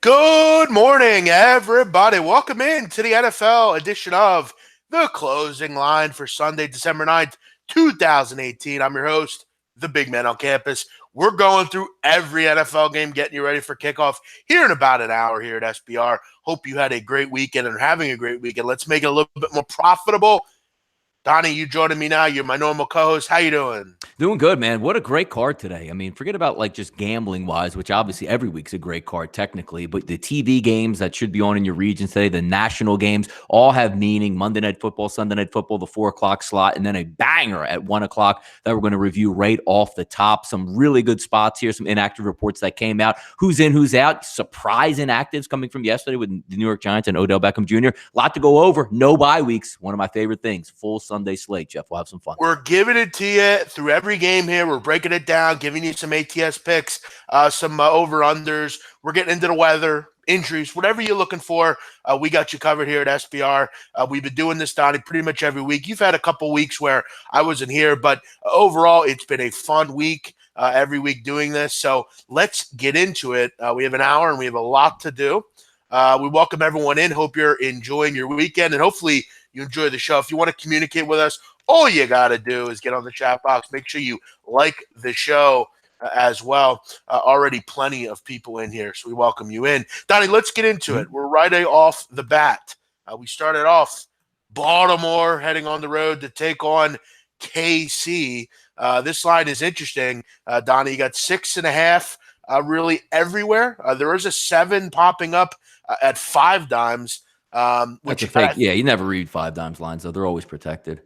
Good morning, everybody. Welcome in to the NFL edition of The Closing Line for Sunday, December 9th, 2018. I'm your host, the big man on campus. We're going through every NFL game, getting you ready for kickoff here in about an hour here at SBR. Hope you had a great weekend and are having a great weekend. Let's make it a little bit more profitable. Donnie, you joining me now. You're my normal co-host. How you doing? Doing good, man. What a great card today. I mean, forget about like just gambling wise, which obviously every week's a great card technically, but the TV games that should be on in your region today, the national games, all have meaning. Monday Night Football, Sunday Night Football, the 4 o'clock slot, and then a banger at 1 o'clock that we're going to review right off the top. Some really good spots here, some inactive reports that came out. Who's in, who's out. Surprise inactives coming from yesterday with the New York Giants and Odell Beckham Jr. A lot to go over. No bye weeks. One of my favorite things. Full Sunday slate, Jeff. We'll have some fun. We're giving it to you through every game here. We're breaking it down, giving you some ATS picks, some over-unders. We're getting into the weather, injuries, whatever you're looking for. We got you covered here at SBR. We've been doing this, Donnie, pretty much every week. You've had a couple weeks where I wasn't here, but overall, it's been a fun week every week doing this. So let's get into it. We have an hour and we have a lot to do. We welcome everyone in. Hope you're enjoying your weekend, and hopefully you enjoy the show. If you want to communicate with us, all you got to do is get on the chat box. Make sure you like the show as well. Already plenty of people in here, so we welcome you in. Donnie, let's get into it. We're right off the bat. We started off Baltimore heading on the road to take on KC. This line is interesting. Donnie, you got 6.5 really everywhere. There is a 7 popping up at 5 dimes. Which a fake. Yeah, you never read 5 dimes lines, though. They're always protected.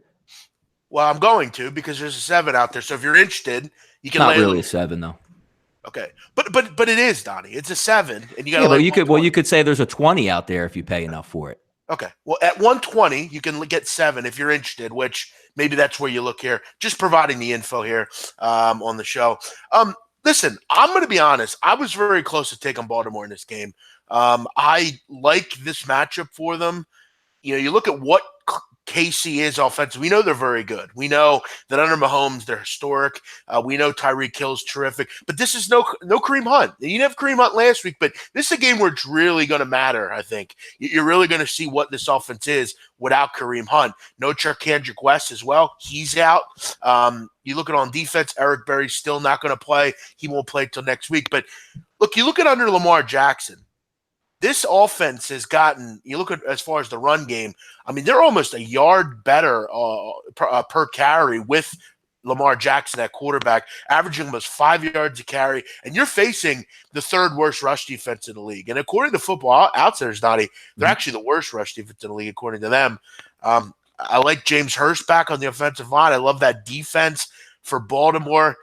Well, I'm going to because there's a 7 out there. So if you're interested, you can. Not really a 7 though. Okay, but it is, Donnie. It's a 7, and you got. Yeah, but you could say there's a 20 out there if you pay enough for it. Okay, well at 120 you can get 7 if you're interested. Which maybe that's where you look here. Just providing the info here on the show. Listen, I'm going to be honest. I was very close to taking Baltimore in this game. I like this matchup for them. You know, you look at what KC is offensive. We know they're very good. We know that under Mahomes, they're historic. We know Tyreek Hill's terrific. But this is no Kareem Hunt. You didn't have Kareem Hunt last week, but this is a game where it's really going to matter, I think. You're really going to see what this offense is without Kareem Hunt. No Charkandrick West as well. He's out. You look at on defense, Eric Berry's still not going to play. He won't play till next week. But look, you look at under Lamar Jackson. This offense has gotten, you look at as far as the run game, I mean, they're almost a yard better per carry with Lamar Jackson at quarterback, averaging almost 5 yards a carry, and you're facing the 3rd worst rush defense in the league. And according to Football Outsiders, Donnie, they're actually the worst rush defense in the league, according to them. I like James Hurst back on the offensive line. I love that defense for Baltimore.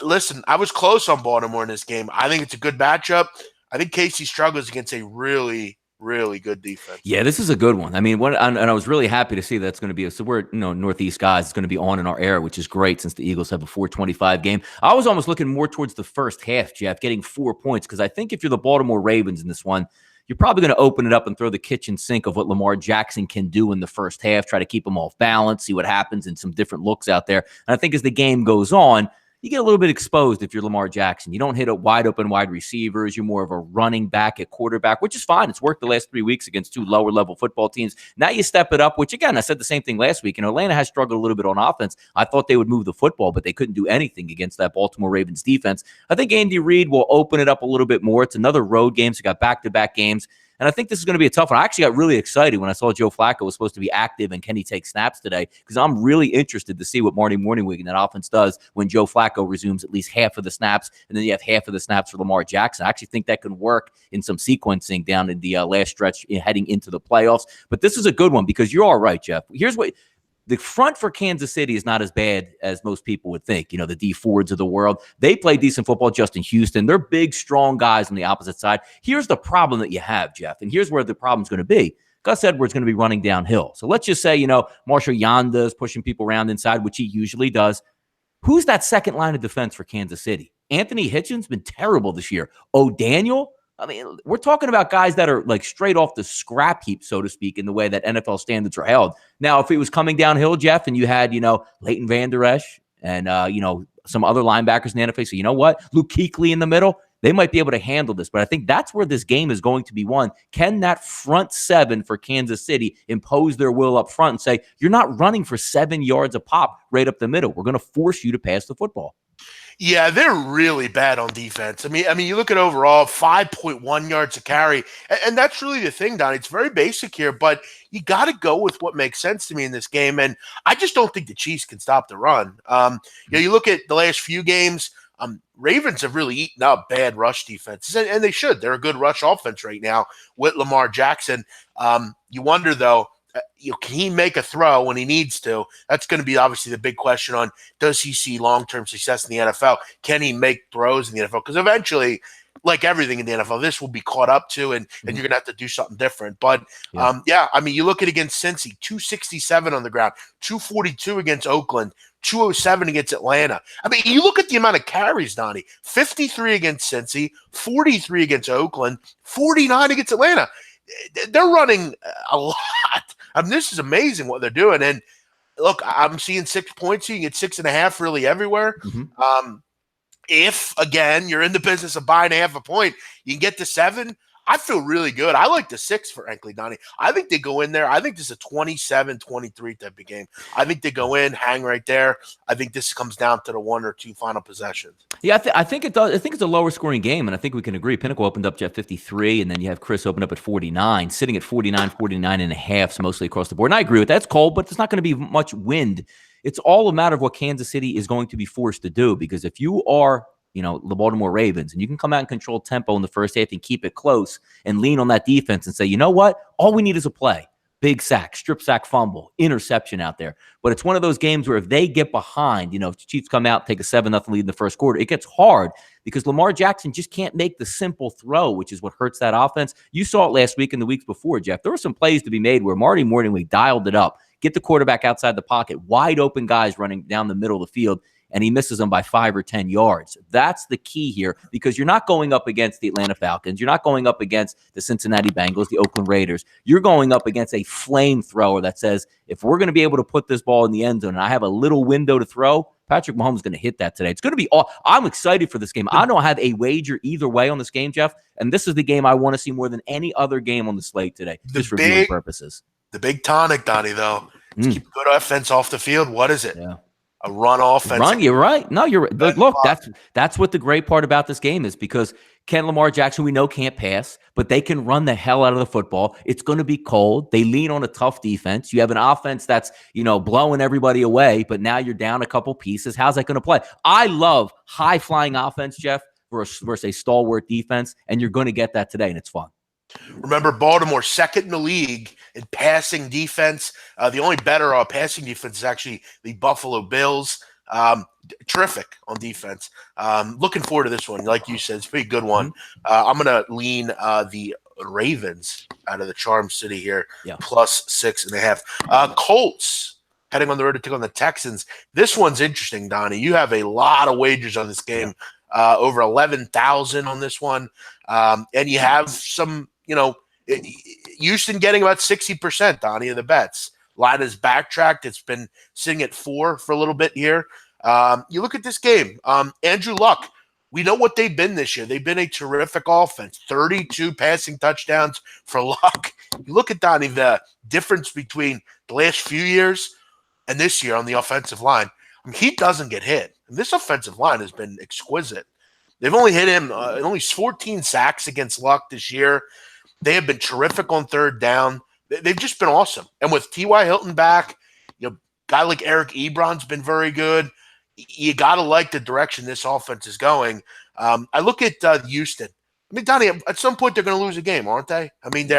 Listen, I was close on Baltimore in this game. I think it's a good matchup. I think KC struggles against a really, really good defense. Yeah, this is a good one. I mean, and I was really happy to see that's going to be so we're Northeast guys. It's going to be on in our era, which is great since the Eagles have a 4:25 game. I was almost looking more towards the first half, Jeff, getting 4 points because I think if you're the Baltimore Ravens in this one, you're probably going to open it up and throw the kitchen sink of what Lamar Jackson can do in the first half. Try to keep him off balance, see what happens, and some different looks out there. And I think as the game goes on, you get a little bit exposed if you're Lamar Jackson. You don't hit a wide open wide receivers. You're more of a running back at quarterback, which is fine. It's worked the last 3 weeks against 2 lower level football teams. Now you step it up, which again, I said the same thing last week. And Atlanta has struggled a little bit on offense. I thought they would move the football, but they couldn't do anything against that Baltimore Ravens defense. I think Andy Reid will open it up a little bit more. It's another road game, so you got back-to-back games. And I think this is going to be a tough one. I actually got really excited when I saw Joe Flacco was supposed to be active and can he take snaps today because I'm really interested to see what Marty Morningwig and that offense does when Joe Flacco resumes at least half of the snaps and then you have half of the snaps for Lamar Jackson. I actually think that can work in some sequencing down in the last stretch heading into the playoffs. But this is a good one because you're all right, Jeff. Here's what the front for Kansas City is not as bad as most people would think. You know, the D Fords of the world, they play decent football. Justin Houston, they're big, strong guys on the opposite side. Here's the problem that you have, Jeff, and here's where the problem's going to be. Gus Edwards going to be running downhill. So let's just say, you know, Marshall Yanda is pushing people around inside, which he usually does. Who's that second line of defense for Kansas City? Anthony Hitchens been terrible this year. O'Daniel, I mean, we're talking about guys that are like straight off the scrap heap, so to speak, in the way that NFL standards are held. Now, if it was coming downhill, Jeff, and you had, you know, Leighton Vander Esch and, you know, some other linebackers in the NFL, so you know what? Luke Kuechly in the middle, They might be able to handle this, but I think that's where this game is going to be won. Can that front seven for Kansas City impose their will up front and say, you're not running for 7 yards a pop right up the middle. We're going to force you to pass the football. Yeah, they're really bad on defense. I mean, you look at overall 5.1 yards a carry, and that's really the thing, Don. It's very basic here, but you got to go with what makes sense to me in this game. And I just don't think the Chiefs can stop the run. You look at the last few games. Ravens have really eaten up bad rush defenses, and they should. They're a good rush offense right now with Lamar Jackson. You wonder though. Can he make a throw when he needs to? That's going to be obviously the big question on, does he see long-term success in the NFL? Can he make throws in the NFL? Because eventually, like everything in the NFL, this will be caught up to, and you're going to have to do something different. But, you look at against Cincy, 267 on the ground, 242 against Oakland, 207 against Atlanta. I mean, you look at the amount of carries, Donnie, 53 against Cincy, 43 against Oakland, 49 against Atlanta. They're running a lot. I mean, this is amazing what they're doing. And look, I'm seeing 6 points. You can get 6.5 really everywhere. If, again, you're in the business of buying half a point, you can get to 7. I feel really good. I like the 6, frankly, Donnie. I think they go in there. I think this is a 27-23 type of game. I think they go in, hang right there. I think this comes down to the 1 or 2 final possessions. Yeah, I think it does. I think it's a lower scoring game, and I think we can agree. Pinnacle opened up at 53, and then you have Chris open up at 49, sitting at 49 and a half, so mostly across the board. And I agree with that. It's cold, but there's not going to be much wind. It's all a matter of what Kansas City is going to be forced to do, because if you are the Baltimore Ravens, and you can come out and control tempo in the first half and keep it close and lean on that defense and say, you know what? All we need is a play. Big sack, strip sack, fumble, interception out there. But it's one of those games where if they get behind, if the Chiefs come out, take a 7-0 lead in the first quarter, it gets hard because Lamar Jackson just can't make the simple throw, which is what hurts that offense. You saw it last week and the weeks before, Jeff. There were some plays to be made where Marty Morningweg dialed it up, get the quarterback outside the pocket, wide open guys running down the middle of the field, and he misses them by 5 or 10 yards. That's the key here, because you're not going up against the Atlanta Falcons. You're not going up against the Cincinnati Bengals, the Oakland Raiders. You're going up against a flamethrower that says, if we're going to be able to put this ball in the end zone and I have a little window to throw, Patrick Mahomes is going to hit that today. It's going to be all. I'm excited for this game. I don't have a wager either way on this game, Jeff, and this is the game I want to see more than any other game on the slate today, just for viewing purposes. The big tonic, Donnie, though, is keep good offense off the field. What is it? Yeah. A run offense. You're right. No, you're right. Look, that's what the great part about this game is, because Lamar Jackson, we know, can't pass, but they can run the hell out of the football. It's going to be cold. They lean on a tough defense. You have an offense that's, blowing everybody away, but now you're down a couple pieces. How's that going to play? I love high-flying offense, Jeff, versus a stalwart defense, and you're going to get that today, and it's fun. Remember, Baltimore second in the league in passing defense. The only better passing defense is actually the Buffalo Bills. Terrific on defense. Looking forward to this one. Like you said, it's a pretty good one. I'm going to lean the Ravens out of the Charm City here, plus 6.5. Colts heading on the road to take on the Texans. This one's interesting, Donnie. You have a lot of wagers on this game, over 11,000 on this one. And you have some, Houston getting about 60%, Donnie, of the bets. Line is backtracked. It's been sitting at 4 for a little bit here. You look at this game. Andrew Luck, we know what they've been this year. They've been a terrific offense. 32 passing touchdowns for Luck. You look at, Donnie, the difference between the last few years and this year on the offensive line. He doesn't get hit. And this offensive line has been exquisite. They've only hit him only 14 sacks against Luck this year. They have been terrific on third down. They've just been awesome. And with T.Y. Hilton back, guy like Eric Ebron's been very good. You got to like the direction this offense is going. I look at Houston. Donnie, at some point they're going to lose a game, aren't they? they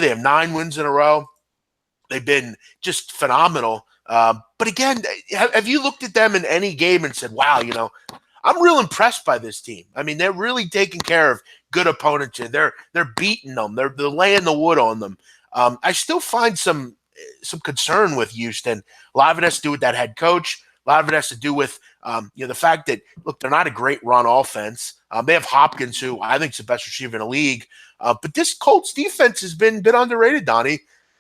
have 9 wins in a row? They've been just phenomenal. But again, have you looked at them in any game and said, wow, I'm real impressed by this team. They're really taking care of good opponents here. They're beating them. They're laying the wood on them. I still find some concern with Houston. A lot of it has to do with that head coach. A lot of it has to do with the fact that, look, they're not a great run offense. They have Hopkins, who I think is the best receiver in the league. But this Colts defense has been a bit underrated, Donnie.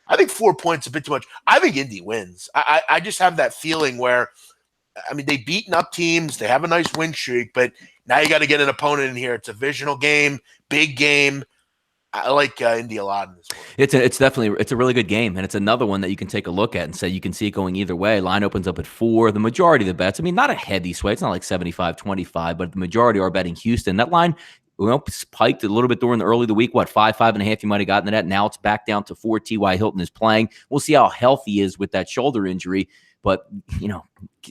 I think 4 points is a bit too much. I think Indy wins. I just have that feeling where I mean, they've beaten up teams. They have a nice win streak, but now you got to get an opponent in here. It's a divisional game, big game. I like Indy a lot in this one. It's definitely a really good game, and it's another one that you can take a look at and say you can see it going either way. Line opens up at 4. The majority of the bets, I mean, not a heavy sway. It's not like 75-25, but the majority are betting Houston. That line, spiked a little bit during the early of the week. What, 5.5? You might have gotten to that. Now it's back down to 4. T.Y. Hilton is playing. We'll see how healthy he is with that shoulder injury. But,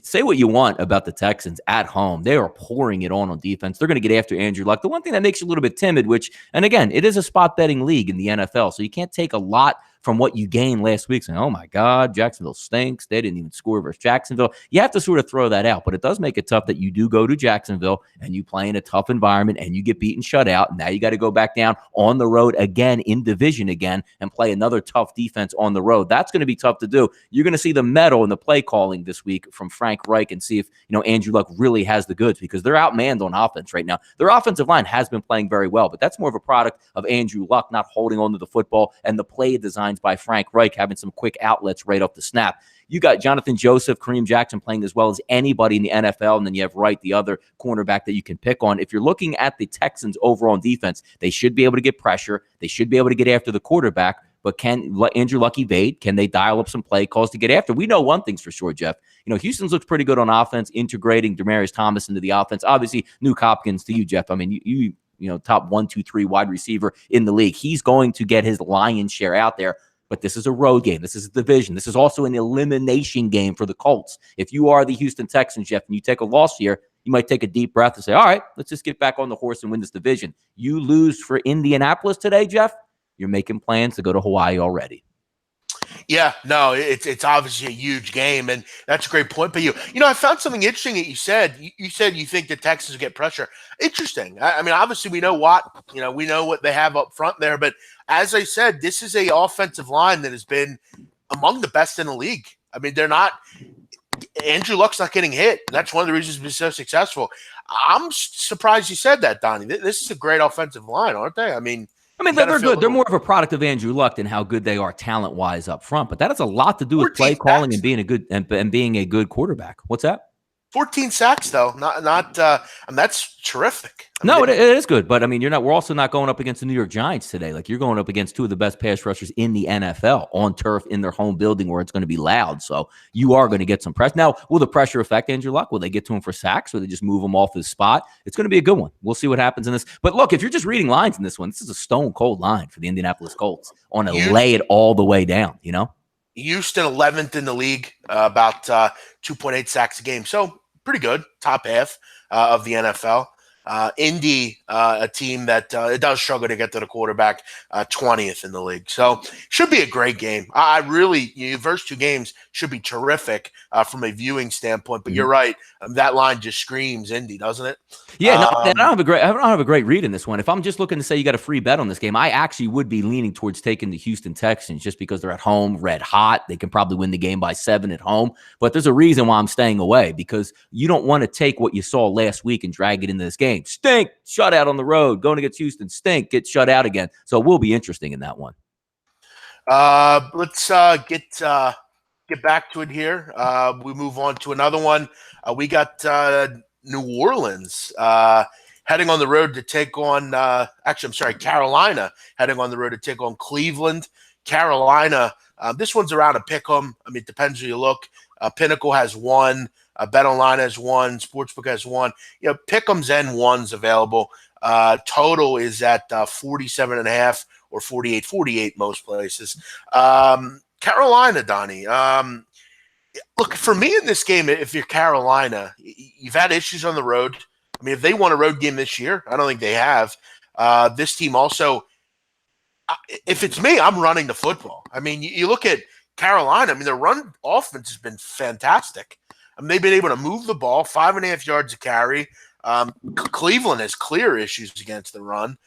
say what you want about the Texans at home. They are pouring it on defense. They're going to get after Andrew Luck. The one thing that makes you a little bit timid, and again, it is a spot betting league in the NFL, so you can't take a lot from what you gained last week saying, oh my God, Jacksonville stinks. They didn't even score versus Jacksonville. You have to sort of throw that out, but it does make it tough that you do go to Jacksonville and you play in a tough environment and you get beaten shut out. Now you got to go back down on the road again in division again and play another tough defense on the road. That's going to be tough to do. You're going to see the metal and the play calling this week from Frank Reich and see if, Andrew Luck really has the goods because they're outmanned on offense right now. Their offensive line has been playing very well, but that's more of a product of Andrew Luck not holding on to the football and the play designs by Frank Reich having some quick outlets right off the snap. You got Jonathan Joseph, Kareem Jackson playing as well as anybody in the NFL, and then you have Wright, the other cornerback that you can pick on. If you're looking at the Texans overall on defense, they should be able to get pressure. They should be able to get after the quarterback, but can Andrew Luck evade? Can they dial up some play calls to get after? We know one thing's for sure, Jeff. Houston's looks pretty good on offense, integrating Demaryius Thomas into the offense. Obviously, Nuke Hopkins to you, Jeff. I mean, you top 1, 2, 3 wide receiver in the league. He's going to get his lion's share out there. But this is a road game. This is a division. This is also an elimination game for the Colts. If you are the Houston Texans, Jeff, and you take a loss here, you might take a deep breath and say, all right, let's just get back on the horse and win this division. You lose for Indianapolis today, Jeff, you're making plans to go to Hawaii already. Yeah, no, it's obviously a huge game, and that's a great point. But I found something interesting that you said. You said you think the Texans get pressure. Interesting. I mean, obviously we know what they have up front there, but as I said, this is a offensive line that has been among the best in the league. I mean, they're not. Andrew Luck's not getting hit. That's one of the reasons he's been so successful. I'm surprised you said that, Donnie. This is a great offensive line, aren't they? I mean, they're good. They're more of a product of Andrew Luck than how good they are talent-wise up front. But that has a lot to do with play calling and being a good quarterback. What's that? 14 sacks, though. Not. That's terrific. It is good. But we're also not going up against the New York Giants today. Like, you're going up against two of the best pass rushers in the NFL on turf in their home building where it's going to be loud. So you are going to get some pressure. Now, will the pressure affect Andrew Luck? Will they get to him for sacks? Or they just move him off his spot? It's going to be a good one. We'll see what happens in this. But look, if you're just reading lines in this one, this is a stone cold line for the Indianapolis Colts on a lay it all the way down. Houston 11th in the league, about 2.8 sacks a game. So pretty good, top half of the NFL. Indy, a team that it does struggle to get to the quarterback, 20th in the league. So should be a great game. I really, the first two games should be terrific from a viewing standpoint. But you're right, that line just screams Indy, doesn't it? Yeah, I don't have a great read in this one. If I'm just looking to say you got a free bet on this game, I actually would be leaning towards taking the Houston Texans just because they're at home, red hot. They can probably win the game by 7 at home. But there's a reason why I'm staying away, because you don't want to take what you saw last week and drag it into this game. Stink, shut out on the road, going against Houston, stink, get shut out again. So it will be interesting in that one. Let's get back to it here. We move on to another one. We got New Orleans heading on the road to take on Carolina heading on the road to take on Cleveland. Carolina, this one's around a pick 'em. I mean, it depends who you look. Pinnacle has one. BetOnline has one. Sportsbook has one. Pick'ems and ones available. Total is at 47.5 or 48 most places. Carolina, Donnie. Look, for me in this game, if you're Carolina, you've had issues on the road. I mean, if they won a road game this year, I don't think they have. This team also, if it's me, I'm running the football. I mean, you look at Carolina, I mean, their run offense has been fantastic. I mean, they've been able to move the ball, 5.5 yards a carry. Cleveland has clear issues against the run.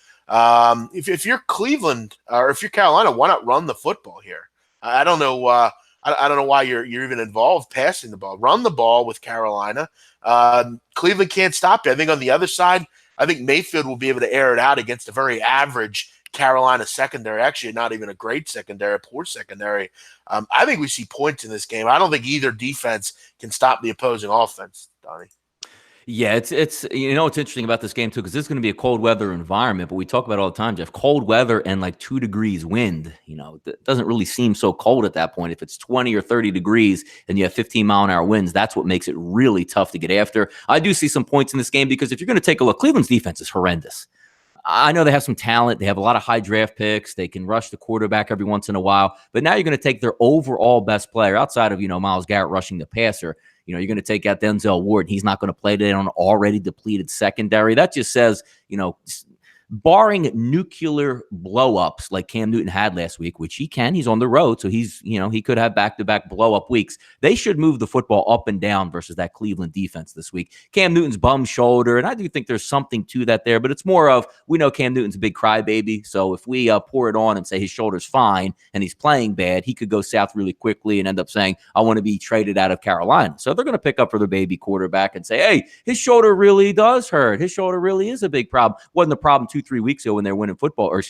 If you're Cleveland or if you're Carolina, why not run the football here? I don't know. I don't know why you're even involved passing the ball. Run the ball with Carolina. Cleveland can't stop you. I think on the other side, I think Mayfield will be able to air it out against a very average Carolina secondary, actually not even a great secondary, a poor secondary. I think we see points in this game. I don't think either defense can stop the opposing offense, Donnie. Yeah, it's what's interesting about this game too, because this is going to be a cold weather environment, but we talk about it all the time, Jeff. Cold weather and like 2 degrees wind, it doesn't really seem so cold at that point. If it's 20 or 30 degrees and you have 15-mile-an-hour winds, that's what makes it really tough to get after. I do see some points in this game because if you're going to take a look, Cleveland's defense is horrendous. I know they have some talent. They have a lot of high draft picks. They can rush the quarterback every once in a while. But now you're going to take their overall best player outside of, Myles Garrett rushing the passer. You're going to take out Denzel Ward. He's not going to play today on an already depleted secondary. That just says, barring nuclear blow-ups like Cam Newton had last week, which he can, he's on the road, so he's, he could have back-to-back blow-up weeks. They should move the football up and down versus that Cleveland defense this week. Cam Newton's bum shoulder, and I do think there's something to that there, but it's more of, we know Cam Newton's a big crybaby, so if we pour it on and say his shoulder's fine and he's playing bad, he could go south really quickly and end up saying, I want to be traded out of Carolina. So they're going to pick up for their baby quarterback and say, hey, his shoulder really does hurt. His shoulder really is a big problem. Wasn't the problem 2-3 weeks ago when they're winning football, or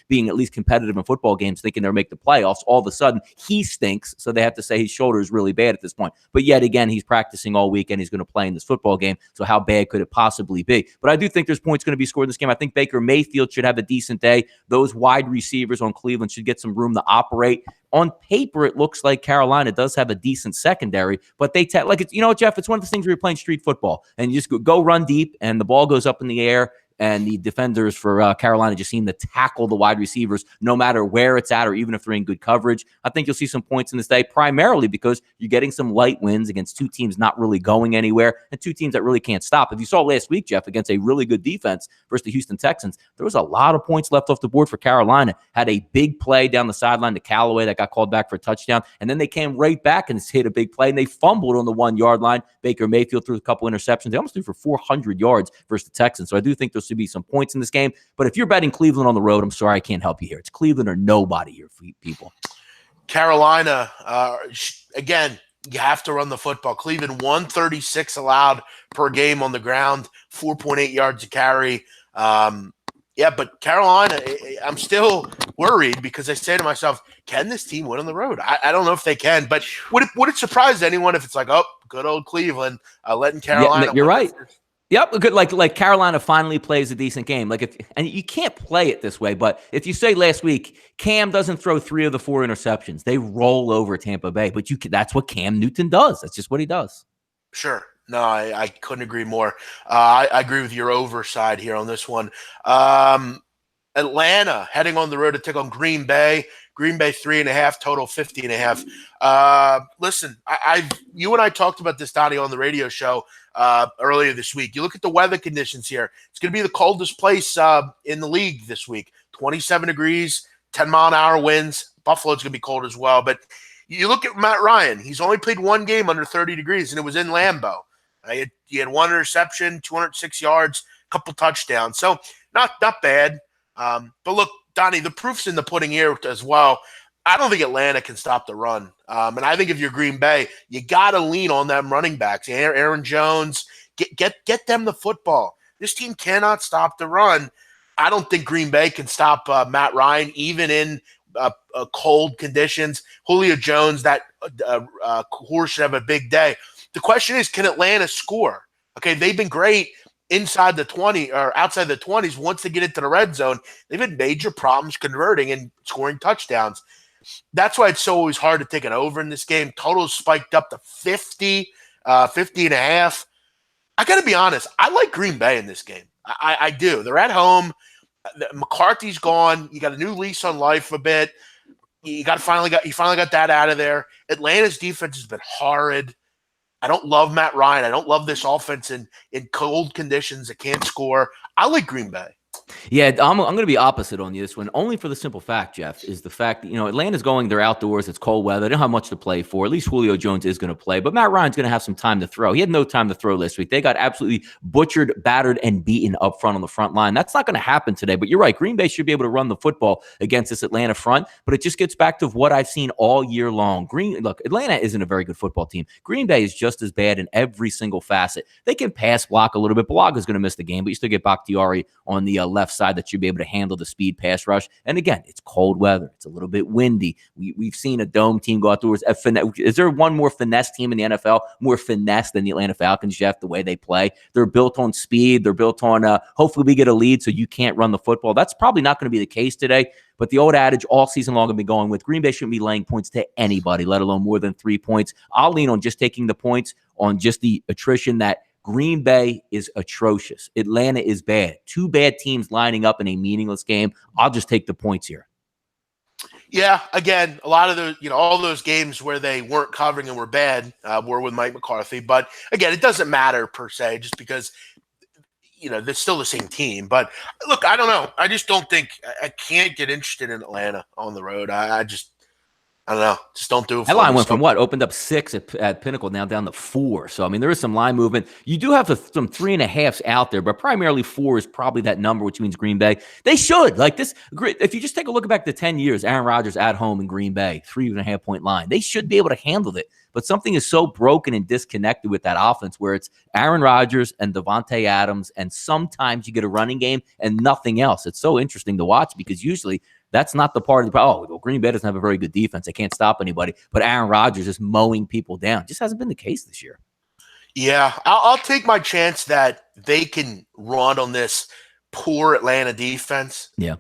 being at least competitive in football games, thinking they'll make the playoffs. All of a sudden, he stinks, so they have to say his shoulder is really bad at this point. But yet again, he's practicing all week and he's going to play in this football game, so how bad could it possibly be? But I do think there's points going to be scored in this game. I think Baker Mayfield should have a decent day. Those wide receivers on Cleveland should get some room to operate. On paper, it looks like Carolina does have a decent secondary, but they Jeff, it's one of the things where you're playing street football and you just go run deep and the ball goes up in the air. And the defenders for Carolina just seem to tackle the wide receivers no matter where it's at or even if they're in good coverage. I think you'll see some points in this day, primarily because you're getting some light wins against two teams not really going anywhere and two teams that really can't stop. If you saw last week, Jeff, against a really good defense versus the Houston Texans, there was a lot of points left off the board for Carolina. Had a big play down the sideline to Callaway that got called back for a touchdown, and then they came right back and hit a big play, and they fumbled on the 1-yard line. Baker Mayfield threw a couple interceptions. They almost threw for 400 yards versus the Texans. So I do think there'll be some points in this game. But if you're betting Cleveland on the road, I'm sorry, I can't help you here. It's Cleveland or nobody here for people. Carolina, again, you have to run the football. Cleveland 136 allowed per game on the ground, 4.8 yards a carry. But Carolina, I'm still worried because I say to myself, can this team win on the road? I don't know if they can, but would it surprise anyone if it's like, oh, good old Cleveland letting Carolina win? You're right. Yep, good. Like Carolina finally plays a decent game. And you can't play it this way, but if you say last week Cam doesn't throw 3 of the 4 interceptions, they roll over Tampa Bay. But that's what Cam Newton does. That's just what he does. Sure. No, I couldn't agree more. I agree with your overside here on this one. Atlanta heading on the road to take on Green Bay. Green Bay 3.5, total 50.5. Listen, you and I talked about this, Donnie, on the radio show earlier this week. You look at the weather conditions here. It's going to be the coldest place in the league this week. 27 degrees, 10-mile-an-hour winds. Buffalo's going to be cold as well. But you look at Matt Ryan. He's only played one game under 30 degrees, and it was in Lambeau. He had 1 interception, 206 yards, a couple touchdowns. So not bad. But look, Donnie, the proof's in the pudding here as well. I don't think Atlanta can stop the run. And I think if you're Green Bay, you got to lean on them running backs. Aaron Jones, get them the football. This team cannot stop the run. I don't think Green Bay can stop Matt Ryan, even in cold conditions. Julio Jones, that horse should have a big day. The question is, can Atlanta score? Okay, they've been great inside the 20 or outside the 20s. Once they get into the red zone, they've had major problems converting and scoring touchdowns. That's why it's so always hard to take an over in this game. Total spiked up to 50, 50.5. I got to be honest. I like Green Bay in this game. I do. They're at home. McCarthy's gone. You got a new lease on life a bit. You finally got that out of there. Atlanta's defense has been horrid. I don't love Matt Ryan. I don't love this offense in cold conditions that can't score. I like Green Bay. Yeah, I'm going to be opposite on this one, only for the simple fact, Jeff, is the fact that, Atlanta's going, they're outdoors, it's cold weather, they don't have much to play for. At least Julio Jones is going to play, but Matt Ryan's going to have some time to throw. He had no time to throw last week. They got absolutely butchered, battered, and beaten up front on the front line. That's not going to happen today, but you're right. Green Bay should be able to run the football against this Atlanta front, but it just gets back to what I've seen all year long. Look, Atlanta isn't a very good football team. Green Bay is just as bad in every single facet. They can pass block a little bit. Balaga's going to miss the game, but you still get Bakhtiari on the left left side that should be able to handle the speed pass rush. And again, it's cold weather. It's a little bit windy. We've seen a dome team go outdoors. Is there one more finesse team in the NFL, more finesse than the Atlanta Falcons, Jeff, the way they play? They're built on speed. They're built on hopefully we get a lead so you can't run the football. That's probably not going to be the case today. But the old adage all season long I've been going with, Green Bay shouldn't be laying points to anybody, let alone more than 3 points. I'll lean on just taking the points on just the attrition that Green Bay is atrocious. Atlanta is bad. Two bad teams lining up in a meaningless game. I'll just take the points here. Yeah, again, a lot of those, all those games where they weren't covering and were bad were with Mike McCarthy. But again, it doesn't matter per se, just because they're still the same team. But look, I don't know. I just don't think I can't get interested in Atlanta on the road. I don't know. Just don't do it. That line went from opened up 6 at Pinnacle, now down to 4. So, I mean, there is some line movement. You do have some 3.5s out there, but primarily 4 is probably that number, which means Green Bay. They should. Like this, if you just take a look back to 10 years, Aaron Rodgers at home in Green Bay, 3.5-point line. They should be able to handle it. But something is so broken and disconnected with that offense where it's Aaron Rodgers and Devontae Adams, and sometimes you get a running game and nothing else. It's so interesting to watch because usually that's not the part of the problem. Oh, well, Green Bay doesn't have a very good defense. They can't stop anybody. But Aaron Rodgers is mowing people down. Just hasn't been the case this year. Yeah, I'll take my chance that they can run on this poor Atlanta defense. Yeah.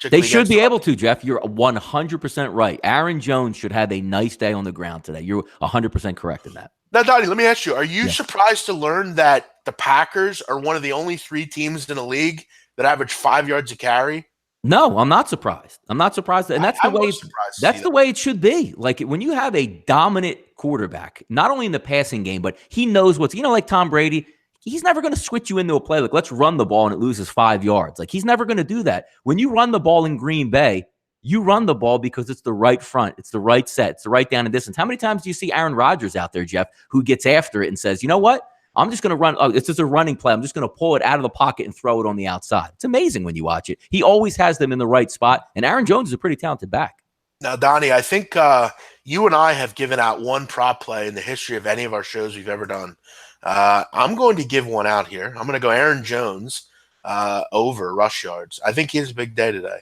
They should be able to, Jeff. You're 100% right. Aaron Jones should have a nice day on the ground today. You're 100% correct in that. Now, Donnie, let me ask you, are you surprised to learn that the Packers are one of the only 3 teams in the league that average 5 yards a carry? No, I'm not surprised. I'm not surprised. And that's the way it should be. Like when you have a dominant quarterback, not only in the passing game, but he knows what's, like Tom Brady, he's never going to switch you into a play. Like, let's run the ball and it loses 5 yards. Like, he's never going to do that. When you run the ball in Green Bay, you run the ball because it's the right front. It's the right set. It's the right down and distance. How many times do you see Aaron Rodgers out there, Jeff, who gets after it and says, you know what? I'm just going to run. Oh, it's just a running play. I'm just going to pull it out of the pocket and throw it on the outside. It's amazing when you watch it. He always has them in the right spot. And Aaron Jones is a pretty talented back. Now, Donnie, I think you and I have given out one prop play in the history of any of our shows we've ever done. I'm going to give one out here. I'm going to go Aaron Jones over rush yards. I think he has a big day today.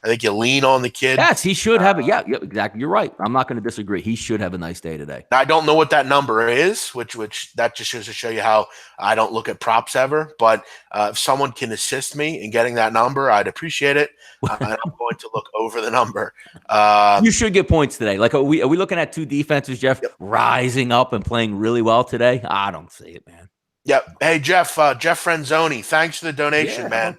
I think you lean on the kid. Yes, he should have it. Yeah, exactly. You're right. I'm not going to disagree. He should have a nice day today. I don't know what that number is, which that just shows to show you how I don't look at props ever. But if someone can assist me in getting that number, I'd appreciate it. And I'm going to look over the number. You should get points today. Like, are we looking at 2 defenses, Jeff, rising up and playing really well today? I don't see it, man. Yep. Hey, Jeff Frenzoni, thanks for the donation, man.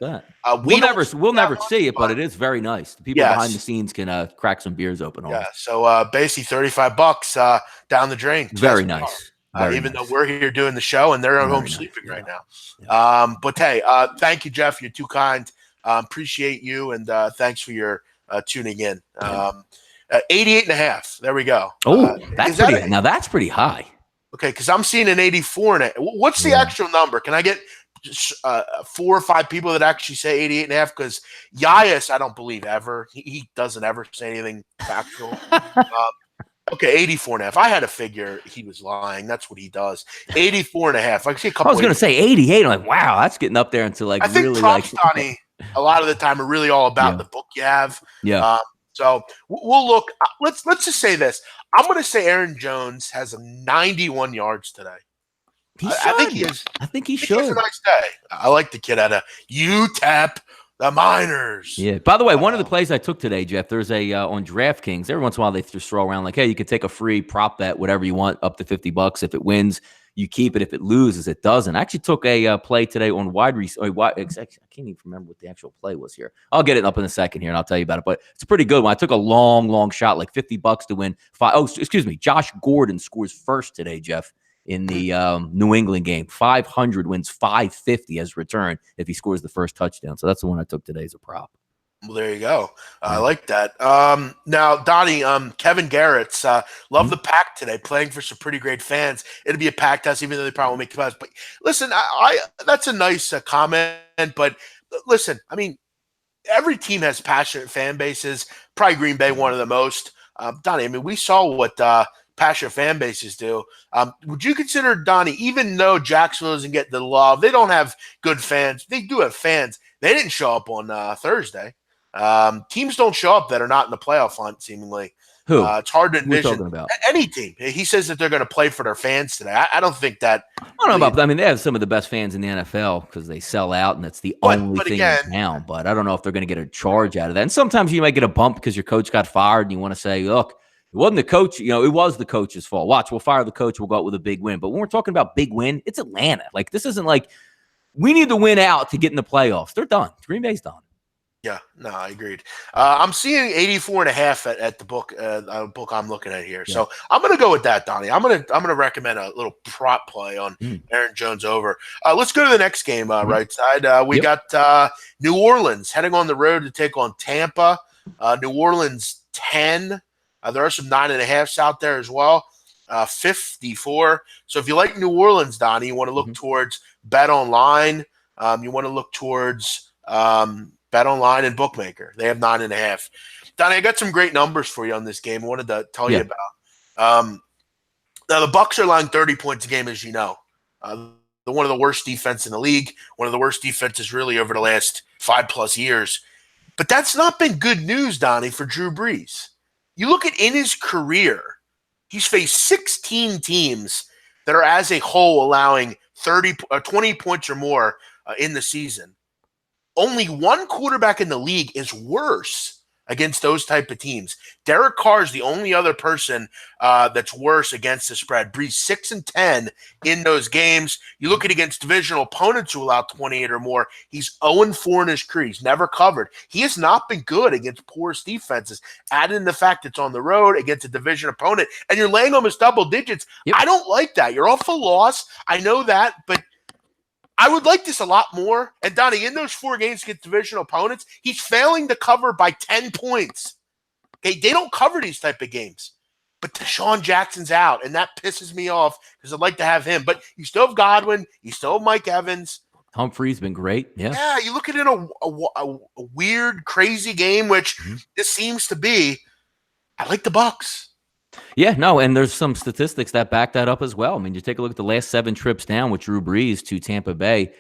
We'll never see it, but it is very nice. The people behind the scenes can crack some beers open. Yeah. So basically $35 down the drain. Very nice. Even though we're here doing the show and they're at home sleeping right now. Yeah. But hey, thank you, Jeff. You're too kind. Appreciate you. And thanks for your tuning in. 88.5. There we go. Oh, that's pretty high. Okay, because I'm seeing an 84. What's the actual number? Can I get 4 or 5 people that actually say 88.5? Because Yas, I don't believe ever. He doesn't ever say anything factual. Okay, 84.5. I had to figure he was lying. That's what he does. 84.5. I see a couple. I was going to say 88. I'm like, wow, that's getting up there into like. I think really props, Donnie, a lot of the time are really all about the book you have. Yeah. So we'll look. Let's just say this. I'm going to say Aaron Jones has 91 yards today. I think he is. I think he should. It's a nice day. I like the kid out of UTEP, the Miners. Yeah. By the way, one of the plays I took today, Jeff, there's a on DraftKings. Every once in a while, they just throw around like, hey, you can take a free prop bet, whatever you want, up to $50. If it wins, you keep it. If it loses, it doesn't. I actually took a play today on wide receiver. I can't even remember what the actual play was here. I'll get it up in a second here, and I'll tell you about it. But it's a pretty good one. I took a long shot, like $50 to win. Josh Gordon scores first today, Jeff, in the New England game. 500 wins 550 as return if he scores the first touchdown. So that's the one I took today as a prop. Well, there you go. I like that. Now, Donnie, Kevin Garrett's love the pack today, playing for some pretty great fans. It'll be a packed house, even though they probably won't make the playoffs. But listen, I that's a nice comment. But listen, I mean, every team has passionate fan bases. Probably Green Bay, one of the most. Donnie, I mean, we saw what passionate fan bases do. Would you consider, Donnie, even though Jacksonville doesn't get the love, they don't have good fans. They do have fans. They didn't show up on Thursday. Teams don't show up that are not in the playoff hunt, seemingly. Who? It's hard to Who are we envision talking about? any team. He says that they're going to play for their fans today. I don't think that. I don't know about. I mean, they have some of the best fans in the NFL because they sell out, and that's the only thing again, in town. But I don't know if they're going to get a charge out of that. And sometimes you might get a bump because your coach got fired, and you want to say, "Look, it wasn't the coach. It was the coach's fault. Watch, we'll fire the coach. We'll go out with a big win." But when we're talking about big win, it's Atlanta. Like this isn't like we need to win out to get in the playoffs. They're done. Green Bay's done. Yeah, no, I agreed. I'm seeing 84.5 at the book I'm looking at here. Yeah. So I'm going to go with that, Donnie. I'm going to recommend a little prop play on Aaron Jones over. Let's go to the next game, right side. We got New Orleans heading on the road to take on Tampa. New Orleans 10. There are some 9.5s out there as well. 54. So if you like New Orleans, Donnie, you want to look towards Bet Online. You want to look towards Bet Online and Bookmaker. They have 9.5. Donnie, I got some great numbers for you on this game. I wanted to tell you about. Now, the Bucs are allowing 30 points a game, as you know. They're one of the worst defense in the league, one of the worst defenses really over the last 5+ years. But that's not been good news, Donnie, for Drew Brees. You look at in his career, he's faced 16 teams that are as a whole allowing 20 points or more in the season. Only one quarterback in the league is worse against those type of teams. Derek Carr is the only other person that's worse against the spread. Brees 6-10 in those games. You look at against divisional opponents who allow 28 or more. He's 0-4 in his career. He's never covered. He has not been good against porous defenses. Add in the fact it's on the road against a division opponent, and you're laying almost double digits. Yep. I don't like that. You're off a loss. I know that, but I would like this a lot more. And Donnie, in those 4 games against divisional opponents, he's failing to cover by 10 points. Okay, they don't cover these type of games. But Deshaun Jackson's out, and that pisses me off because I'd like to have him. But you still have Godwin. You still have Mike Evans. Humphrey's been great. Yeah, you look at it in a weird, crazy game, which this seems to be. I like the Bucs. Yeah, no, and there's some statistics that back that up as well. I mean, you take a look at the last 7 trips down with Drew Brees to Tampa Bay.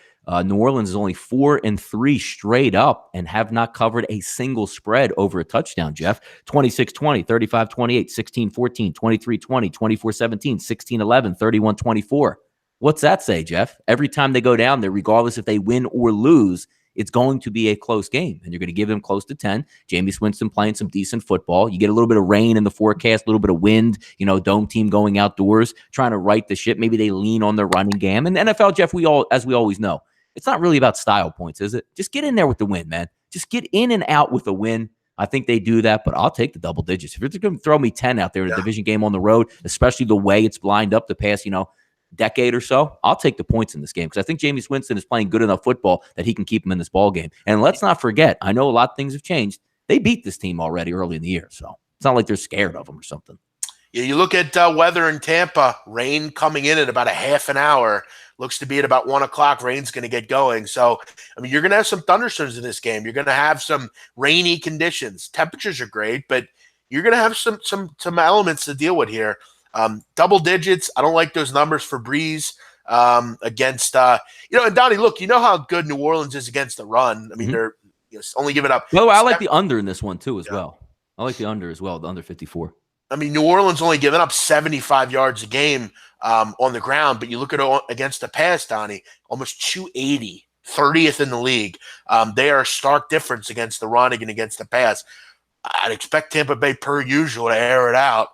New Orleans is only 4-3 straight up and have not covered a single spread over a touchdown, Jeff. 26-20, 35-28, 16-14, 23-20, 24-17, 16-11, 31-24. What's that say, Jeff? Every time they go down there, regardless if they win or lose, it's going to be a close game, and you're going to give them close to 10. Jameis Winston playing some decent football. You get a little bit of rain in the forecast, a little bit of wind, dome team going outdoors, trying to right the ship. Maybe they lean on their running game. And the NFL, Jeff, as we always know, it's not really about style points, is it? Just get in there with the win, man. Just get in and out with the win. I think they do that, but I'll take the double digits. If you're going to throw me 10 out there in a division game on the road, especially the way it's lined up the past, decade or so, I'll take the points in this game because I think Jameis Winston is playing good enough football that he can keep him in this ball game. And let's not forget, I know a lot of things have changed. They beat this team already early in the year, so it's not like they're scared of them or something. Yeah, you look at weather in Tampa, rain coming in at about a half an hour. Looks to be at about 1 o'clock. Rain's going to get going. So, I mean, you're going to have some thunderstorms in this game. You're going to have some rainy conditions. Temperatures are great, but you're going to have some elements to deal with here. Double digits. I don't like those numbers for Brees against, and Donnie, look, you know how good New Orleans is against the run. I mean, they're only giving up. Well, I like the under in this one too, as well. I like the under as well, the under 54. I mean, New Orleans only giving up 75 yards a game on the ground, but you look at against the pass, Donnie, almost 280, 30th in the league. They are a stark difference against the run and against the pass. I'd expect Tampa Bay, per usual, to air it out.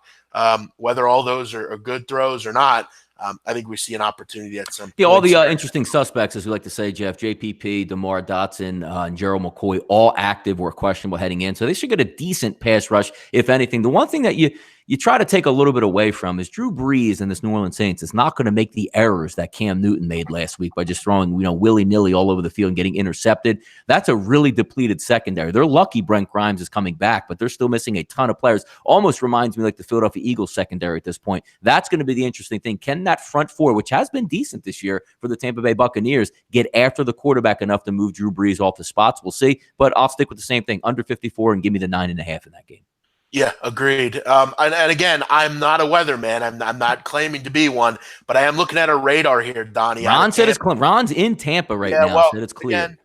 Whether all those are good throws or not, I think we see an opportunity at some point. Yeah, all the interesting suspects, as we like to say, Jeff, JPP, DeMar Dotson, and Gerald McCoy, all active or questionable heading in. So they should get a decent pass rush, if anything. The one thing that you try to take a little bit away from is Drew Brees and this New Orleans Saints is not going to make the errors that Cam Newton made last week by just throwing, willy-nilly all over the field and getting intercepted. That's a really depleted secondary. They're lucky Brent Grimes is coming back, but they're still missing a ton of players. Almost reminds me like the Philadelphia Eagles secondary at this point. That's going to be the interesting thing. Can that front four, which has been decent this year for the Tampa Bay Buccaneers, get after the quarterback enough to move Drew Brees off the spots? We'll see, but I'll stick with the same thing, under 54, and give me the 9.5 in that game. Yeah, agreed. And again, I'm not a weatherman. I'm not claiming to be one, but I am looking at a radar here, Donnie. Ron said Ron's in Tampa right now. Well, said it's clear. Again,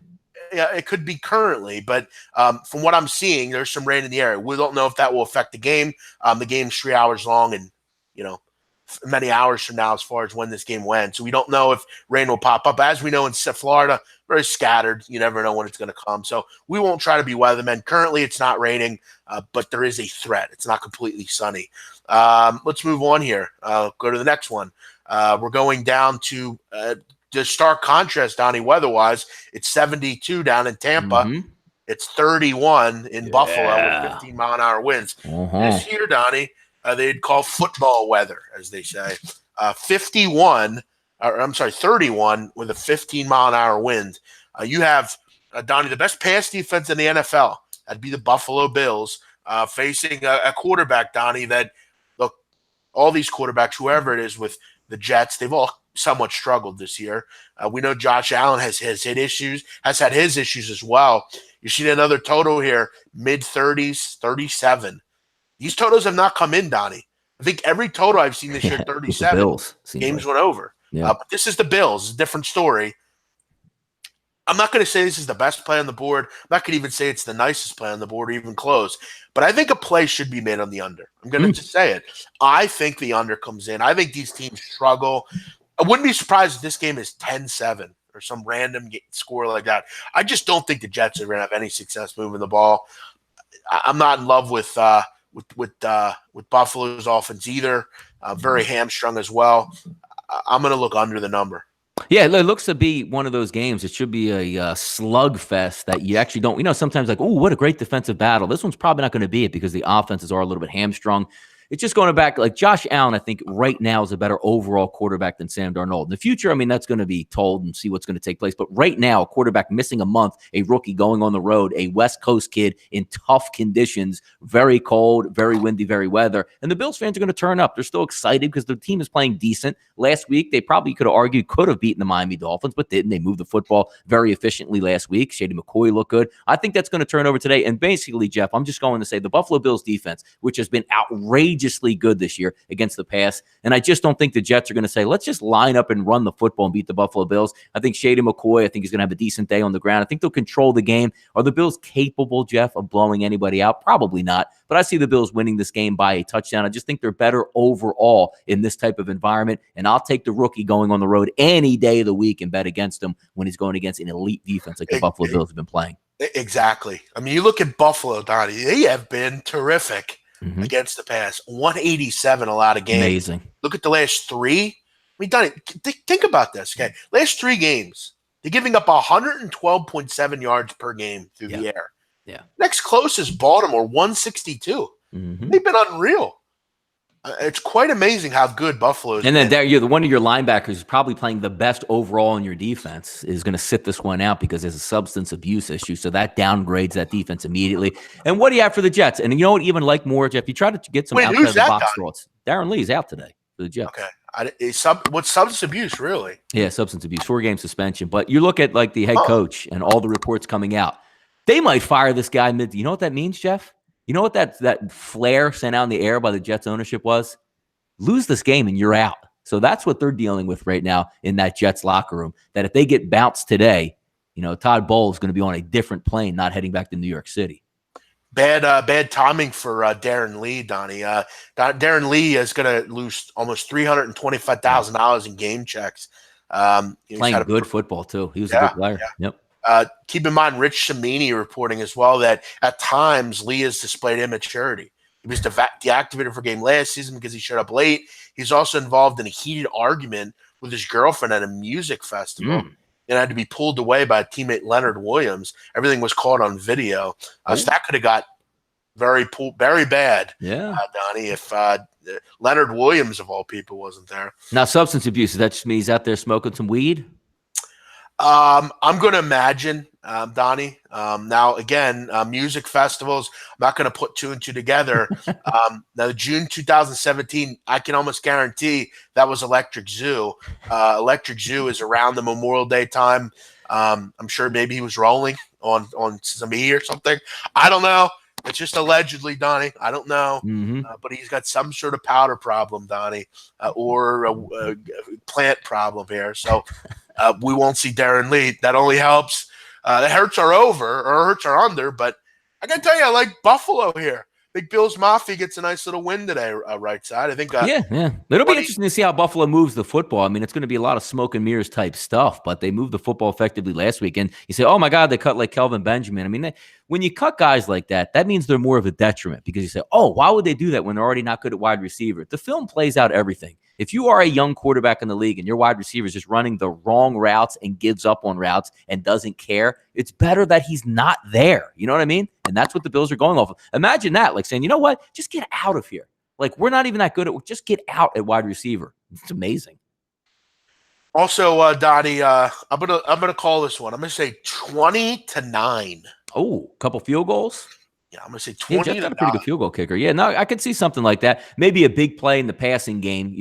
Yeah, it could be currently, but from what I'm seeing, there's some rain in the air. We don't know if that will affect the game. The game's 3 hours long, and many hours from now as far as when this game went. So we don't know if rain will pop up. As we know in Florida, very scattered. You never know when it's going to come. So we won't try to be weathermen. Currently, it's not raining, but there is a threat. It's not completely sunny. Let's move on here. Go to the next one. We're going down to the stark contrast, Donnie, weather-wise. It's 72 down in Tampa. Mm-hmm. It's 31 in Buffalo with 15-mile-an-hour winds. This here, Donnie, they'd call football weather, as they say. 31 with a 15-mile-an-hour wind. You have, Donnie, the best pass defense in the NFL. That'd be the Buffalo Bills facing a quarterback, Donnie, that, look, all these quarterbacks, whoever it is with the Jets, they've all somewhat struggled this year. We know Josh Allen has had issues as well. You see another total here, mid-30s, 37. These totals have not come in, Donnie. I think every total I've seen this year, 37, Bills, games went over. Yeah. But this is the Bills. It's a different story. I'm not going to say this is the best play on the board. I'm not going to even say it's the nicest play on the board or even close. But I think a play should be made on the under. I'm going to just say it. I think the under comes in. I think these teams struggle. I wouldn't be surprised if this game is 10-7 or some random score like that. I just don't think the Jets are going to have any success moving the ball. I'm not in love with Buffalo's offense either. Very hamstrung as well. I'm going to look under the number. Yeah, it looks to be one of those games. It should be a slugfest that you actually don't, sometimes like, oh, what a great defensive battle. This one's probably not going to be it because the offenses are a little bit hamstrung. It's just going back, like Josh Allen, I think right now is a better overall quarterback than Sam Darnold. In the future, I mean, that's going to be told and see what's going to take place. But right now, a quarterback missing a month, a rookie going on the road, a West Coast kid in tough conditions, very cold, very windy, very weather. And the Bills fans are going to turn up. They're still excited because the team is playing decent. Last week, they probably could have beaten the Miami Dolphins, but didn't. They moved the football very efficiently last week. Shady McCoy looked good. I think that's going to turn over today. And basically, Jeff, I'm just going to say the Buffalo Bills defense, which has been outrageously good this year against the pass. And I just don't think the Jets are going to say, let's just line up and run the football and beat the Buffalo Bills. I think Shady McCoy, I think he's going to have a decent day on the ground. I think they'll control the game. Are the Bills capable, Jeff, of blowing anybody out? Probably not. But I see the Bills winning this game by a touchdown. I just think they're better overall in this type of environment. And I'll take the rookie going on the road any day of the week and bet against him when he's going against an elite defense like the Buffalo Bills have been playing. Exactly. I mean, you look at Buffalo, Donnie, they have been terrific against the pass. 187 a lot of games. Amazing. Look at the last three. I mean, Donnie, think about this, okay? Last 3 games, they're giving up 112.7 yards per game through the air. Yeah. Next closest, Baltimore, 162. They've been unreal. It's quite amazing how good Buffalo is. And then there, one of your linebackers is probably playing the best overall in your defense is going to sit this one out because there's a substance abuse issue. So that downgrades that defense immediately. And what do you have for the Jets? And you know what, even like more, Jeff, you try to get some outside of the box thoughts. Darren Lee's out today for the Jets. Okay. What's substance abuse, really? Yeah, substance abuse, 4-game suspension. But you look at like the head coach and all the reports coming out. They might fire this guy mid. You know what that means, Jeff? You know what that flare sent out in the air by the Jets ownership was? Lose this game and you're out. So that's what they're dealing with right now in that Jets locker room. That if they get bounced today, Todd Bowles is going to be on a different plane, not heading back to New York City. Bad timing for Darren Lee, Donnie. Darren Lee is going to lose almost $325,000 in game checks. Playing good football, too. He was a good player. Yeah. Yep. Keep in mind, Rich Cimini reporting as well that at times Lee has displayed immaturity. He was deactivated for a game last season because he showed up late. He's also involved in a heated argument with his girlfriend at a music festival and had to be pulled away by teammate Leonard Williams. Everything was caught on video. So that could have got very bad, Donnie, if Leonard Williams, of all people, wasn't there. Now, substance abuse, does that just mean he's out there smoking some weed? I'm going to imagine, Donnie. Now, again, music festivals, I'm not going to put 2 and 2 together. Now, June 2017, I can almost guarantee that was Electric Zoo. Electric Zoo is around the Memorial Day time. I'm sure maybe he was rolling on some E or something. I don't know. It's just allegedly, Donnie. I don't know. But he's got some sort of powder problem, Donnie, or a plant problem here. So we won't see Darren Lee. That only helps. The Hurts are over or Hurts are under, but I got to tell you, I like Buffalo here. I think Bills Mafia gets a nice little win today, right side. I think. Yeah. It'll be 20 interesting to see how Buffalo moves the football. I mean, it's going to be a lot of smoke and mirrors type stuff, but they moved the football effectively last week. And you say, oh my God, they cut like Kelvin Benjamin. I mean, when you cut guys like that, that means they're more of a detriment because you say, oh, why would they do that when they're already not good at wide receiver? The film plays out everything. If you are a young quarterback in the league and your wide receiver is just running the wrong routes and gives up on routes and doesn't care, it's better that he's not there. You know what I mean? And that's what the Bills are going off of. Imagine that, like saying, you know what? Just get out of here. Like, we're not even that good at just get out at wide receiver. It's amazing. Also, Donnie, I'm gonna call this one. I'm gonna say 20-9. Oh, a couple field goals. Yeah, I'm gonna say Yeah, 20 Jeff's to got a pretty 9. good field goal kicker. Yeah, no, I could see something like that. Maybe a big play in the passing game,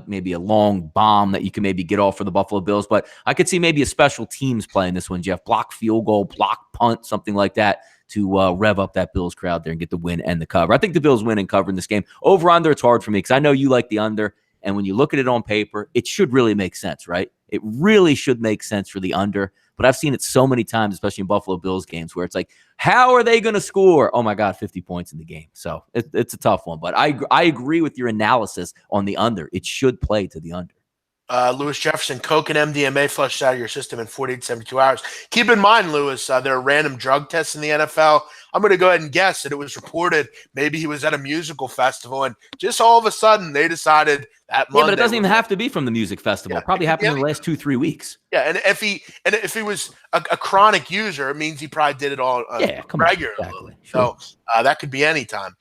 maybe a long bomb that you can maybe get off for the Buffalo Bills. But I could see maybe a special teams play in this one, Jeff. Block field goal, block punt, something like that to rev up that Bills crowd there and get the win and the cover. I think the Bills win and cover in this game. Over under, it's hard for me because I know you like the under. And when you look at it on paper, it should really make sense, right? It really should make sense for the under. But I've seen it so many times, especially in Buffalo Bills games, where it's like, how are they going to score? Oh, my God, 50 points in the game. So it's a tough one. But I agree with your analysis on the under. It should play to the under. Lewis Jefferson, Coke and MDMA flushed out of your system in 48 to 72 hours. Keep in mind, Lewis, there are random drug tests in the NFL. I'm going to go ahead and guess that it was reported maybe he was at a musical festival and just all of a sudden they decided that Monday. Yeah, but it doesn't even have to be from the music festival. Yeah, probably happened in the last 2-3 weeks. Yeah, and if he was a chronic user, it means he probably did it all regularly. Exactly. Sure. So that could be any time.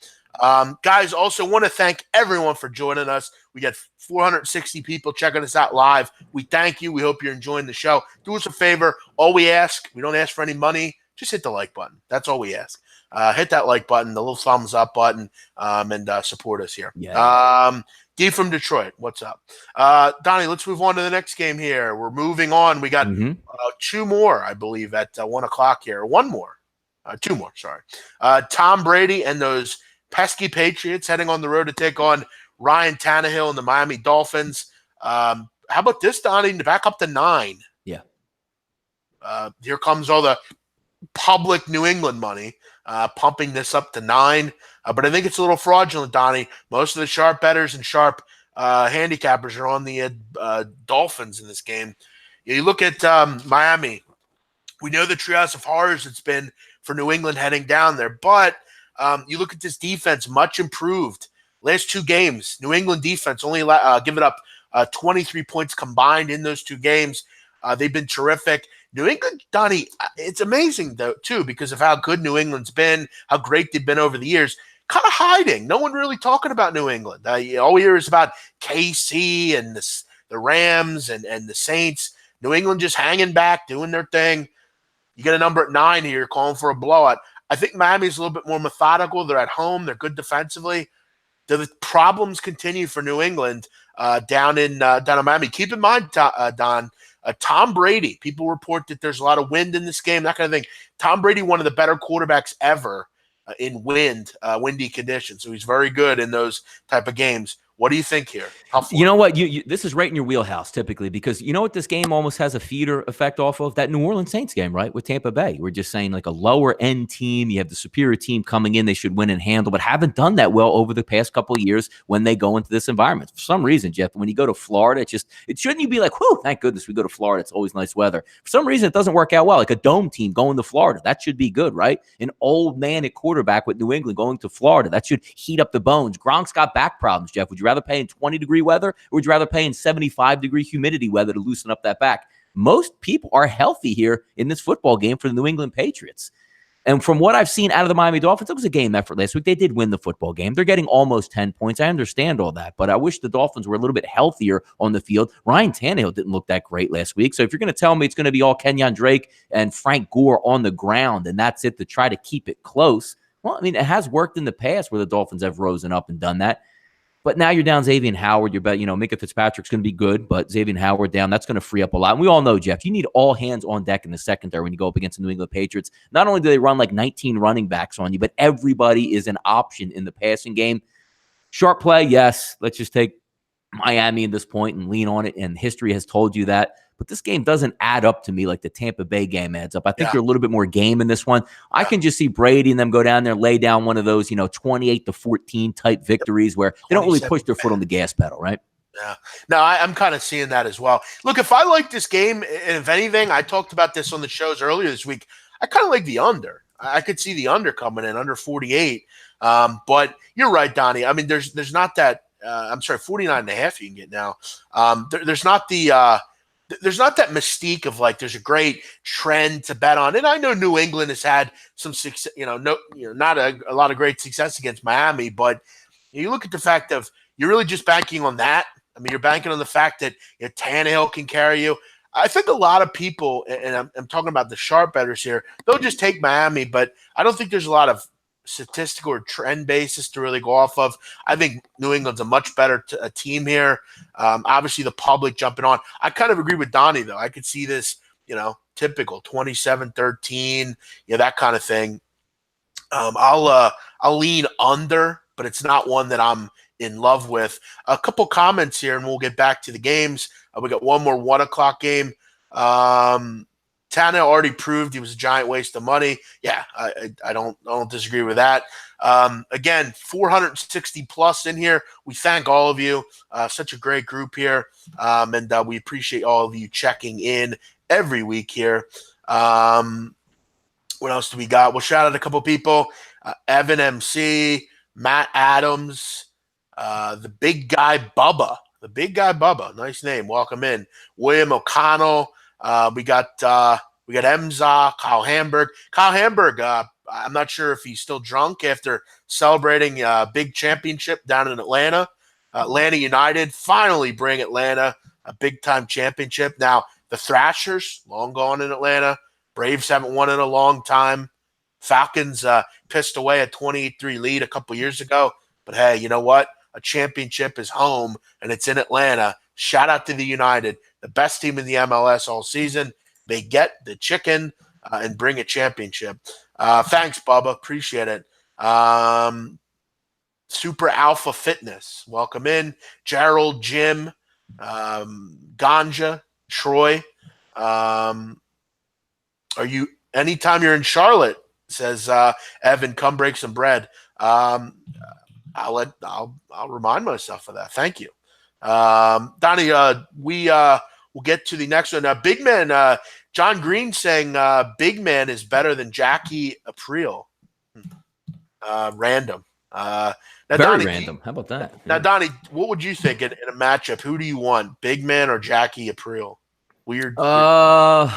Guys, also want to thank everyone for joining us. We got 460 people checking us out live. We thank you. We hope you're enjoying the show. Do us a favor. All we ask, we don't ask for any money. Just hit the like button. That's all we ask. Hit that like button, the little thumbs up button, and support us here. Yeah. D from Detroit, what's up? Donnie, let's move on to the next game here. We're moving on. We got two more, I believe, at 1 o'clock here. One more. Two more, sorry. Tom Brady and those pesky Patriots heading on the road to take on Ryan Tannehill and the Miami Dolphins. How about this, Donnie, to back up to 9? Yeah. Here comes all the public New England money, pumping this up to 9. But I think it's a little fraudulent, Donnie. Most of the sharp bettors and sharp handicappers are on the Dolphins in this game. You look at Miami. We know the treehouse of horrors it's been for New England heading down there, but you look at this defense, much improved. Last 2 games, New England defense only given up 23 points combined in those 2 games. They've been terrific. New England, Donnie, it's amazing, though, too, because of how good New England's been, how great they've been over the years. Kind of hiding. No one really talking about New England. All we hear is about KC and the Rams and the Saints. New England just hanging back, doing their thing. You get a number at 9 here, calling for a blowout. I think Miami's a little bit more methodical. They're at home. They're good defensively. The problems continue for New England down in Miami. Keep in mind, Don, Tom Brady. People report that there's a lot of wind in this game, that kind of thing. Tom Brady, one of the better quarterbacks ever in windy conditions. So he's very good in those type of games. What do you think here? You know what? This is right in your wheelhouse typically because you know what this game almost has a feeder effect off of? That New Orleans Saints game, right? With Tampa Bay. We're just saying like a lower end team. You have the superior team coming in. They should win and handle, but haven't done that well over the past couple of years when they go into this environment. For some reason, Jeff, when you go to Florida, it shouldn't you be like, whew, thank goodness we go to Florida. It's always nice weather. For some reason, it doesn't work out well. Like a dome team going to Florida. That should be good, right? An old man at quarterback with New England going to Florida. That should heat up the bones. Gronk's got back problems, Jeff. Would you rather pay in 20-degree weather, or would you rather pay in 75-degree humidity weather to loosen up that back? Most people are healthy here in this football game for the New England Patriots. And from what I've seen out of the Miami Dolphins, it was a game effort last week. They did win the football game. They're getting almost 10 points. I understand all that, but I wish the Dolphins were a little bit healthier on the field. Ryan Tannehill didn't look that great last week. So if you're going to tell me it's going to be all Kenyon Drake and Frank Gore on the ground and that's it to try to keep it close, well, I mean, it has worked in the past where the Dolphins have risen up and done that. But now you're down Xavier Howard. You're Minka Fitzpatrick's going to be good, but Xavier Howard down, that's going to free up a lot. And we all know, Jeff, you need all hands on deck in the secondary when you go up against the New England Patriots. Not only do they run like 19 running backs on you, but everybody is an option in the passing game. Sharp play, yes. Let's just take Miami at this point and lean on it, and history has told you that. but this game doesn't add up to me like the Tampa Bay game adds up. I think Yeah. there's a little bit more game in this one. I can just see Brady and them go down there, lay down one of those, 28-14 type victories where they don't really push their foot on the gas pedal, right? Yeah. No, I'm kind of seeing that as well. Look, if I like this game, and if anything, I talked about this on the shows earlier this week, I kind of like the under. I could see the under coming in, under 48. But you're right, Donnie. I mean, there's not that, 49.5 you can get now. There's not there's not that mystique of like there's a great trend to bet on. And I know New England has had some success, not a lot of great success against Miami, but you look at the fact of you're really just banking on that. I mean, you're banking on the fact that Tannehill can carry you. I think a lot of people, and I'm talking about the sharp bettors here, they'll just take Miami, but I don't think there's a lot of statistical or trend basis to really go off of. I think New England's a much better team here. Obviously, the public jumping on. I kind of agree with Donnie, though. I could see this, typical 27-13, that kind of thing. I'll lean under, but it's not one that I'm in love with. A couple comments here, and we'll get back to the games. We got one more 1:00 game. Tannehill already proved he was a giant waste of money. Yeah, I don't disagree with that. Again, 460 plus in here. We thank all of you. Such a great group here, and we appreciate all of you checking in every week here. What else do we got? We'll shout out a couple people. Evan MC, Matt Adams, the big guy Bubba. The big guy Bubba. Nice name. Welcome in. William O'Connell. We got Emza, Kyle Hamburg. Kyle Hamburg, I'm not sure if he's still drunk after celebrating a big championship down in Atlanta. Atlanta United finally bring Atlanta a big-time championship. Now, the Thrashers, long gone in Atlanta. Braves haven't won in a long time. Falcons pissed away a 28-3 lead a couple years ago. But, hey, you know what? A championship is home, and it's in Atlanta. Shout out to the United, the best team in the MLS all season. They get the chicken and bring a championship. Thanks, Bubba. Appreciate it. Super Alpha Fitness. Welcome in. Gerald, Jim, Ganja, Troy. Are you anytime you're in Charlotte, says Evan, come break some bread. I'll remind myself of that. Thank you. Donnie, we'll get to the next one. Big Man, John Green saying Big Man is better than Jackie Aprile. Random. Now, Very Donnie, random. How about that? Now, Donnie, what would you think in a matchup? Who do you want, Big Man or Jackie Aprile? Weird. What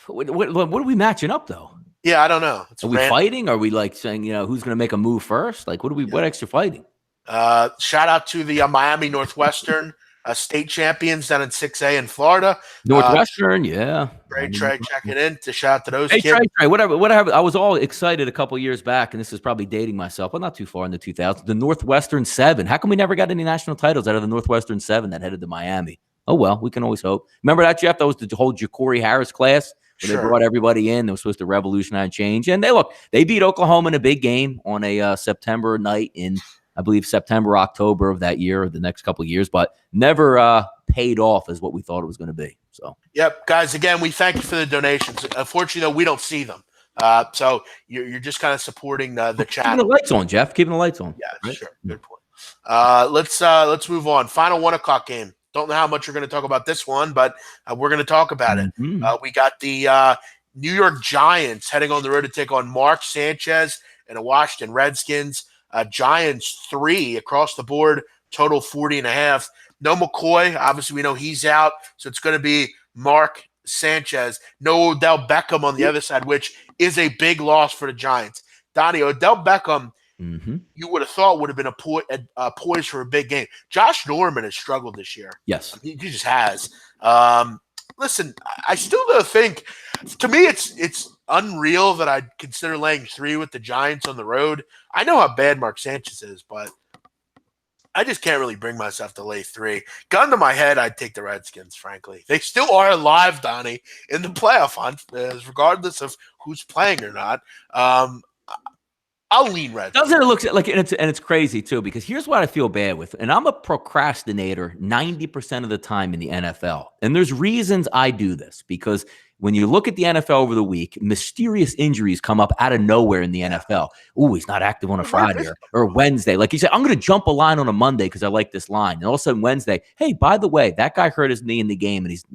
are we matching up though? Yeah, I don't know. Are we fighting? Are we like saying, who's going to make a move first? Like, what extra fighting? Shout out to the Miami Northwestern state champions down in 6A in Florida. Northwestern, yeah. Great Trey checking in to shout out to those kids. Trey, whatever. I was all excited a couple years back, and this is probably dating myself, but not too far in the 2000s. The Northwestern 7. How come we never got any national titles out of the Northwestern 7 that headed to Miami? Oh, well, we can always hope. Remember that, Jeff? That was the whole Ja'Cory Harris class. They brought everybody in. They were supposed to revolutionize change. And they beat Oklahoma in a big game on a September night in, I believe, September, October of that year, or the next couple of years, but never paid off as what we thought it was going to be. So, yep, guys, again, we thank you for the donations. Unfortunately, though, we don't see them. So you're just kind of supporting the channel. Keeping the lights on, Jeff. Keeping the lights on. Yeah, right? Sure. Good point. Let's move on. Final 1:00 game. Don't know how much we're going to talk about this one, but we're going to talk about it. We got the New York Giants heading on the road to take on Mark Sanchez and the Washington Redskins. Giants 3 across the board, total 40.5. No McCoy. Obviously, we know he's out, so it's going to be Mark Sanchez. No Odell Beckham on the other side, which is a big loss for the Giants. Donnie, Odell Beckham, you would have thought would have been poised for a big game. Josh Norman has struggled this year. Yes. He just has. Listen, I still don't think – to me, it's unreal that I'd consider laying 3 with the Giants on the road. I know how bad Mark Sanchez is, but I just can't really bring myself to lay 3. Gun to my head, I'd take the Redskins, frankly. They still are alive, Donnie, in the playoff hunt, regardless of who's playing or not. I'll lean Redskins. Doesn't it look like, and it's crazy too, because here's what I feel bad with, and I'm a procrastinator 90% of the time in the NFL, and there's reasons I do this, because when you look at the NFL over the week, mysterious injuries come up out of nowhere in the NFL. Ooh, he's not active on a Friday or Wednesday. Like you said, I'm going to jump a line on a Monday because I like this line. And all of a sudden Wednesday, hey, by the way, that guy hurt his knee in the game and he's,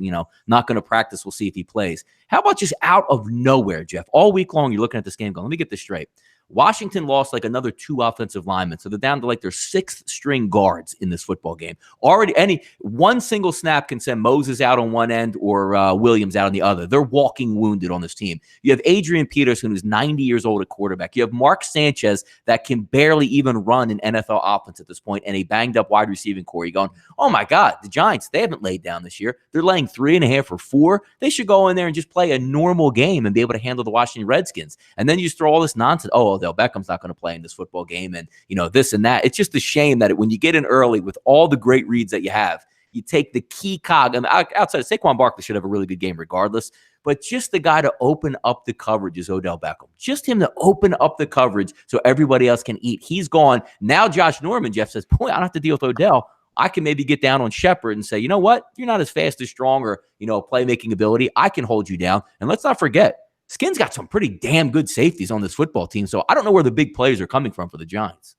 not going to practice. We'll see if he plays. How about just out of nowhere, Jeff? All week long, you're looking at this game going, let me get this straight. Washington lost like another 2 offensive linemen. So they're down to like their 6th string guards in this football game. Already, one single snap can send Moses out on one end or Williams out on the other. They're walking wounded on this team. You have Adrian Peterson, who's 90 years old at quarterback. You have Mark Sanchez that can barely even run an NFL offense at this point, and a banged up wide receiving core. You're going, oh my God, the Giants, they haven't laid down this year. They're laying 3.5 or 4. They should go in there and just play a normal game and be able to handle the Washington Redskins. And then you just throw all this nonsense. Oh, Odell Beckham's not going to play in this football game, and this and that. It's just a shame that when you get in early with all the great reads that you have, you take the key cog. And outside of Saquon Barkley should have a really good game regardless, but just the guy to open up the coverage is Odell Beckham. Just him to open up the coverage so everybody else can eat. He's gone. Now Josh Norman, Jeff says, boy, I don't have to deal with Odell. I can maybe get down on Shepard and say, you know what? You're not as fast as strong or, playmaking ability. I can hold you down. And let's not forget, Skin's got some pretty damn good safeties on this football team. So I don't know where the big plays are coming from for the Giants.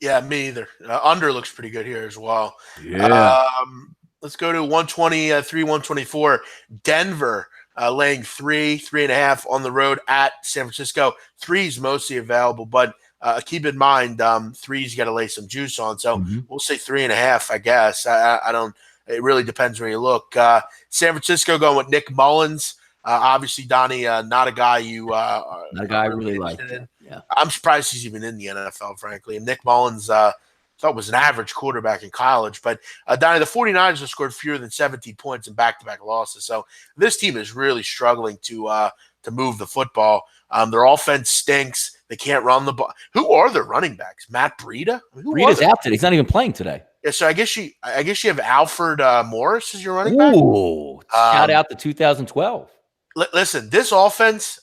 Yeah, me either. Under looks pretty good here as well. Yeah. Let's go to 123, 124. Denver laying 3.5 on the road at San Francisco. 3 is mostly available, but keep in mind, 3's you got to lay some juice on. So we'll say 3.5, I guess. I don't. It really depends where you look. San Francisco going with Nick Mullins. Obviously, Donnie, not a guy not a guy I really like. Yeah. I'm surprised he's even in the NFL, frankly. And Nick Mullins, thought was an average quarterback in college. But, Donnie, the 49ers have scored fewer than 17 points in back-to-back losses. So this team is really struggling to move the football. Their offense stinks. They can't run the ball. Who are their running backs? Matt Breida? Breida's out today. He's not even playing today. Yeah, so I guess you have Alfred Morris as your running back. Ooh, shout out to 2012. Listen, this offense,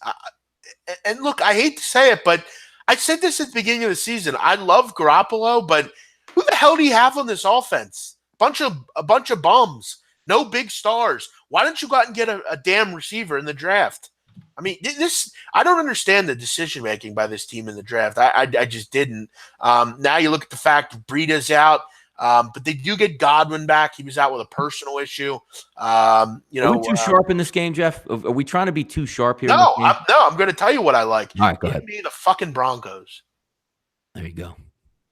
and look, I hate to say it, but I said this at the beginning of the season. I love Garoppolo, but who the hell do you have on this offense? A bunch of bums, no big stars. Why don't you go out and get a damn receiver in the draft? I mean, I don't understand the decision making by this team in the draft. I just didn't. Now you look at the fact Breida's out. But they do get Godwin back. He was out with a personal issue. Are we too sharp in this game, Jeff? Are we trying to be too sharp here? No, I'm going to tell you what I like. All right, go ahead. Give me the fucking Broncos. There you go.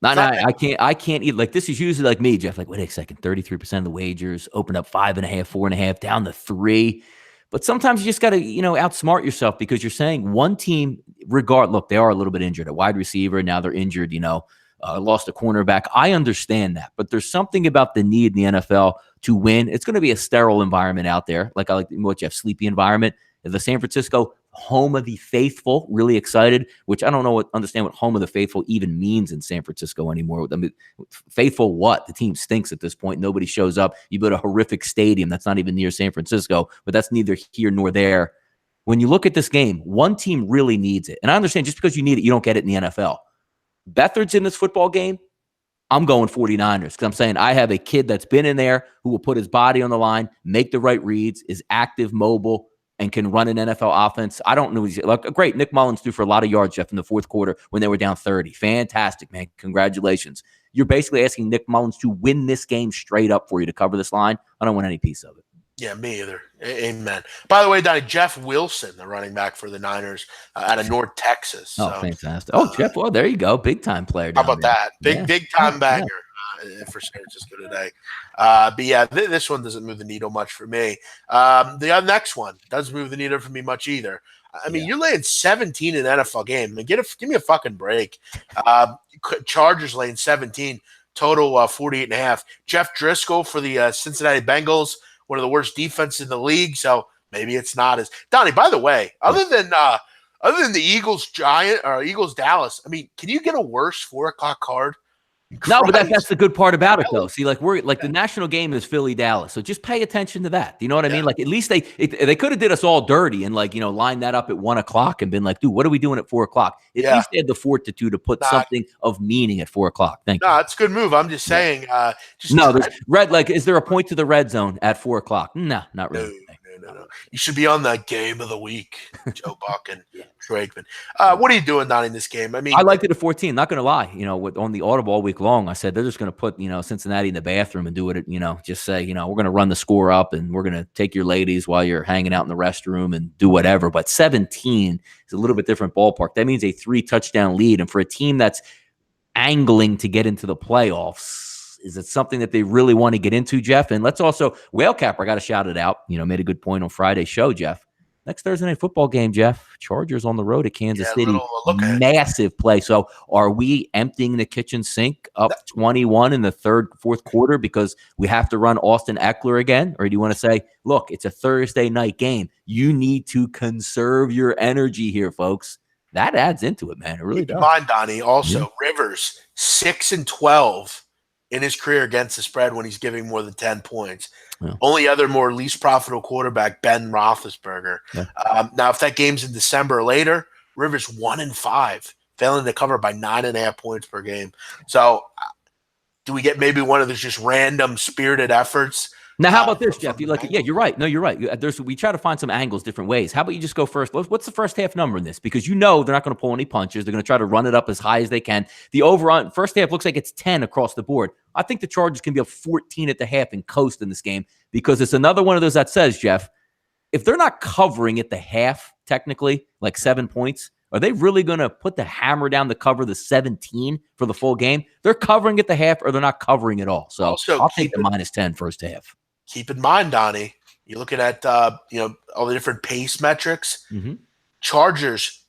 No, I can't eat. Like, this is usually like me, Jeff. Like, wait a second, 33% of the wagers open up 5.5, 4.5, down to 3. But sometimes you just got to, outsmart yourself because you're saying one team, look, they are a little bit injured at wide receiver. Now they're injured, lost a cornerback. I understand that, but there's something about the need in the NFL to win. It's going to be a sterile environment out there. Like I like what you have, sleepy environment. The San Francisco home of the faithful, really excited, which I don't understand what home of the faithful even means in San Francisco anymore. I mean, faithful what? The team stinks at this point. Nobody shows up. You build a horrific stadium that's not even near San Francisco, but that's neither here nor there. When you look at this game, one team really needs it. And I understand just because you need it, you don't get it in the NFL. Beathard's in this football game, I'm going 49ers because I'm saying I have a kid that's been in there who will put his body on the line, make the right reads, is active, mobile, and can run an NFL offense. I don't know. Like, great. Nick Mullins threw for a lot of yards, Jeff, in the fourth quarter when they were down 30. Fantastic, man. Congratulations. You're basically asking Nick Mullins to win this game straight up for you to cover this line. I don't want any piece of it. Yeah, me either. Amen. By the way, Donnie, Jeff Wilson, the running back for the Niners out of North Texas. So, fantastic. Jeff, well, there you go. Big time player. How about that? Big time banger for San Francisco today. But yeah, this one doesn't move the needle much for me. The next one doesn't move the needle for me much either. I mean, you're laying 17 in an NFL game. I mean, give me a fucking break. Chargers laying 17, total 48.5. Jeff Driscoll for the Cincinnati Bengals. One of the worst defenses in the league, so maybe it's not as Donnie. By the way, other than the Eagles Dallas, I mean, can you get a worse 4:00 card? No, but that's Christ. the good part about it, though. See, like the national game is Philly Dallas, so just pay attention to that. You know what I mean? Like at least they could have did us all dirty and like lined that up at 1:00 and been like, dude, what are we doing at 4:00? At least they had the fortitude to put something of meaning at 4:00. Thank you. No, it's a good move. I'm just saying. There's red. Like, is there a point to the red zone at 4:00? No, not really. No. You should be on the game of the week, Joe Buck and Troy Aikman. What are you doing down in this game? I mean, I liked it at 14. Not going to lie. On the audible all week long, I said they're just going to put Cincinnati in the bathroom and do it. Just say we're going to run the score up and we're going to take your ladies while you're hanging out in the restroom and do whatever. But 17 is a little bit different ballpark. That means a 3-touchdown lead, and for a team that's angling to get into the playoffs. Is it something that they really want to get into, Jeff? And let's also, Whale Capper, I got to shout it out. Made a good point on Friday's show, Jeff. Next Thursday night fourth game, Jeff. Chargers on the road at Kansas City. Massive play. So are we emptying the kitchen sink up 21 in the fourth quarter because we have to run Austin Eckler again? Or do you want to say, look, it's a Thursday night game. You need to conserve your energy here, folks. That adds into it, man. It really does. Keep in mind, Donnie, also, Rivers, 6-12 in his career against the spread when he's giving more than 10 points. Yeah. Only other more least profitable quarterback, Ben Roethlisberger. Yeah. Now, if that game's in December or later, Rivers 1-5, failing to cover by 9.5 points per game. So do we get maybe one of those just random spirited efforts? Now, how about this, Jeff? You're right. No, you're right. We try to find some angles different ways. How about you just go first? What's the first half number in this? Because they're not going to pull any punches. They're going to try to run it up as high as they can. The over-on first half looks like it's 10 across the board. I think the Chargers can be up 14 at the half and coast in this game because it's another one of those that says, Jeff, if they're not covering at the half, technically, like 7 points, are they really going to put the hammer down to cover the 17 for the full game? They're covering at the half or they're not covering at all. So also, I'll take the -10 first half. Keep in mind, Donnie, you're looking at all the different pace metrics. Mm-hmm. Chargers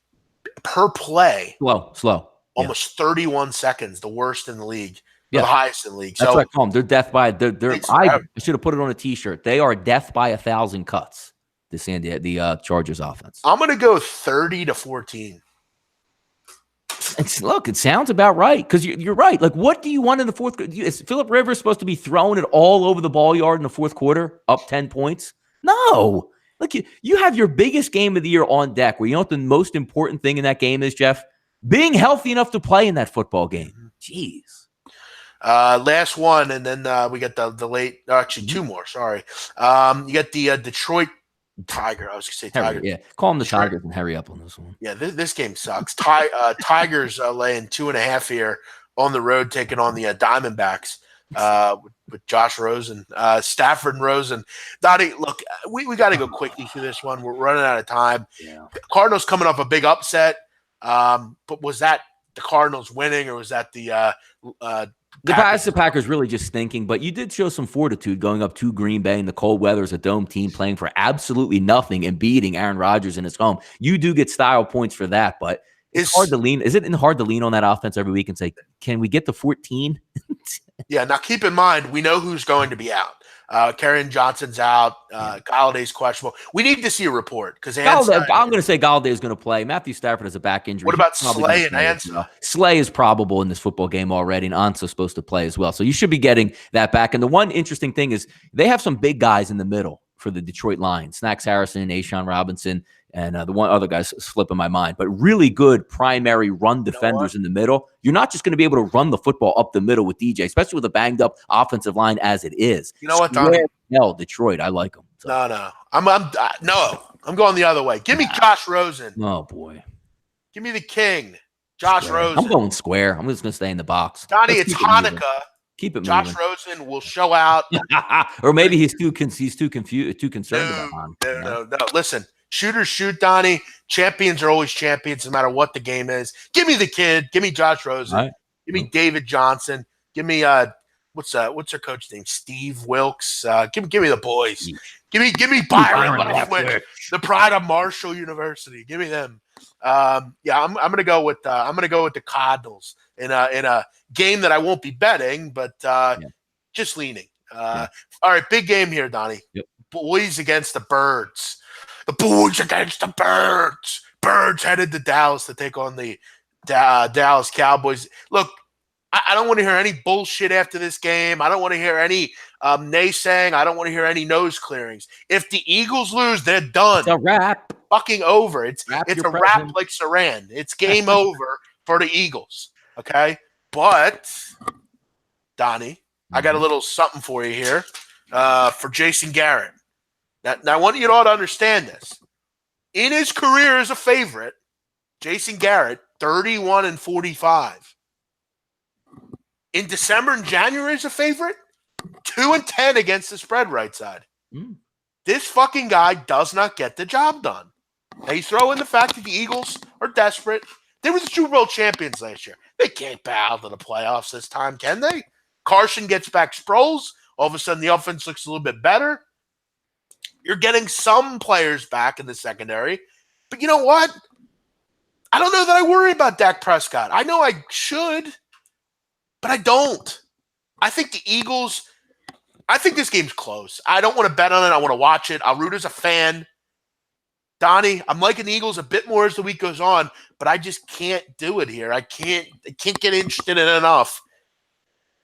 per play, slow, almost 31 seconds, the worst in the league, the highest in the league. That's what I call them. They're death by. I should have put it on a T-shirt. They are death by 1,000 cuts. The Chargers offense. I'm going to go 30-14. Look, it sounds about right because you're right. Like, what do you want in the fourth? Is Phillip Rivers supposed to be throwing it all over the ball yard in the fourth quarter, up 10 points? No. Look, you have your biggest game of the year on deck. Where you know what the most important thing in that game is, Jeff? Being healthy enough to play in that football game. Jeez. Last one, and then we got the late. Actually, two more. Sorry. You got the Detroit Tiger. I was going to say Tiger. Yeah, call them the Tigers and hurry up on this one. Yeah, this game sucks. Tigers laying 2.5 here on the road, taking on the Diamondbacks with Josh Rosen, Stafford and Rosen. Donnie, look, we got to go quickly through this one. We're running out of time. Yeah. Cardinals coming off a big upset, but was that the Cardinals winning or was that the Packers really just stinking, but you did show some fortitude going up to Green Bay in the cold weather as a dome team playing for absolutely nothing and beating Aaron Rodgers in his home. You do get style points for that, but it's hard to lean. Is it hard to lean on that offense every week and say, can we get to 14? Yeah, now keep in mind, we know who's going to be out. Kerryon Johnson's out. Galladay's questionable. We need to see a report because I'm going to say Galladay is going to play. Matthew Stafford has a back injury. What about Slay and Ansah? Slay is probable in this football game already, and Ansah's supposed to play as well. So you should be getting that back. And the one interesting thing is they have some big guys in the middle for the Detroit Lions. Snacks Harrison, Ashawn Robinson, and the one other guy's slipping my mind. But really good primary run defenders in the middle. You're not just going to be able to run the football up the middle with DJ, especially with a banged-up offensive line as it is. You know what, Donnie? Hell, Detroit, I like them. So. No. I'm going the other way. Give me Josh Rosen. Oh, boy. Give me the king, Josh Rosen. I'm going square. I'm just going to stay in the box. Donnie, it's Hanukkah. Keep it Josh moving. Rosen will show out. Or maybe he's too concerned about him. No. Listen, shooters shoot, Donnie. Champions are always champions no matter what the game is. Give me the kid. Give me Josh Rosen. Right. Give me David Johnson. Give me what's their coach's name? Steve Wilkes. Give me the boys. Give me Byron Leftwich, the pride of Marshall University. Give me them. I'm gonna go with the Cardinals in a game that I won't be betting, but just leaning. All right, big game here, Donnie. Yep. Boys against the Birds. The boys against the Birds. Birds headed to Dallas to take on the Dallas Cowboys. Look, I don't want to hear any bullshit after this game. I don't want to hear any naysaying. I don't want to hear any nose clearings. If the Eagles lose, they're done. It's a wrap. Fucking over. It's Wrap a your wrap present. like Saran. It's game over for the Eagles. Okay? But, Donnie, I got a little something for you here for Jason Garrett. Now, I want you all to understand this. In his career as a favorite, Jason Garrett, 31-45. In December and January as a favorite, 2-10 against the spread right side. This fucking guy does not get the job done. Now you throw in the fact that the Eagles are desperate. They were the Super Bowl champions last year. They can't bow to the playoffs this time, can they? Carson gets back Sproles. All of a sudden, the offense looks a little bit better. You're getting some players back in the secondary. But you know what? I don't know that I worry about Dak Prescott. I know I should, but I don't. I think the Eagles – I think this game's close. I don't want to bet on it. I want to watch it. I'll root as a fan. Donnie, I'm liking the Eagles a bit more as the week goes on, but I just can't do it here. I can't get interested in it enough.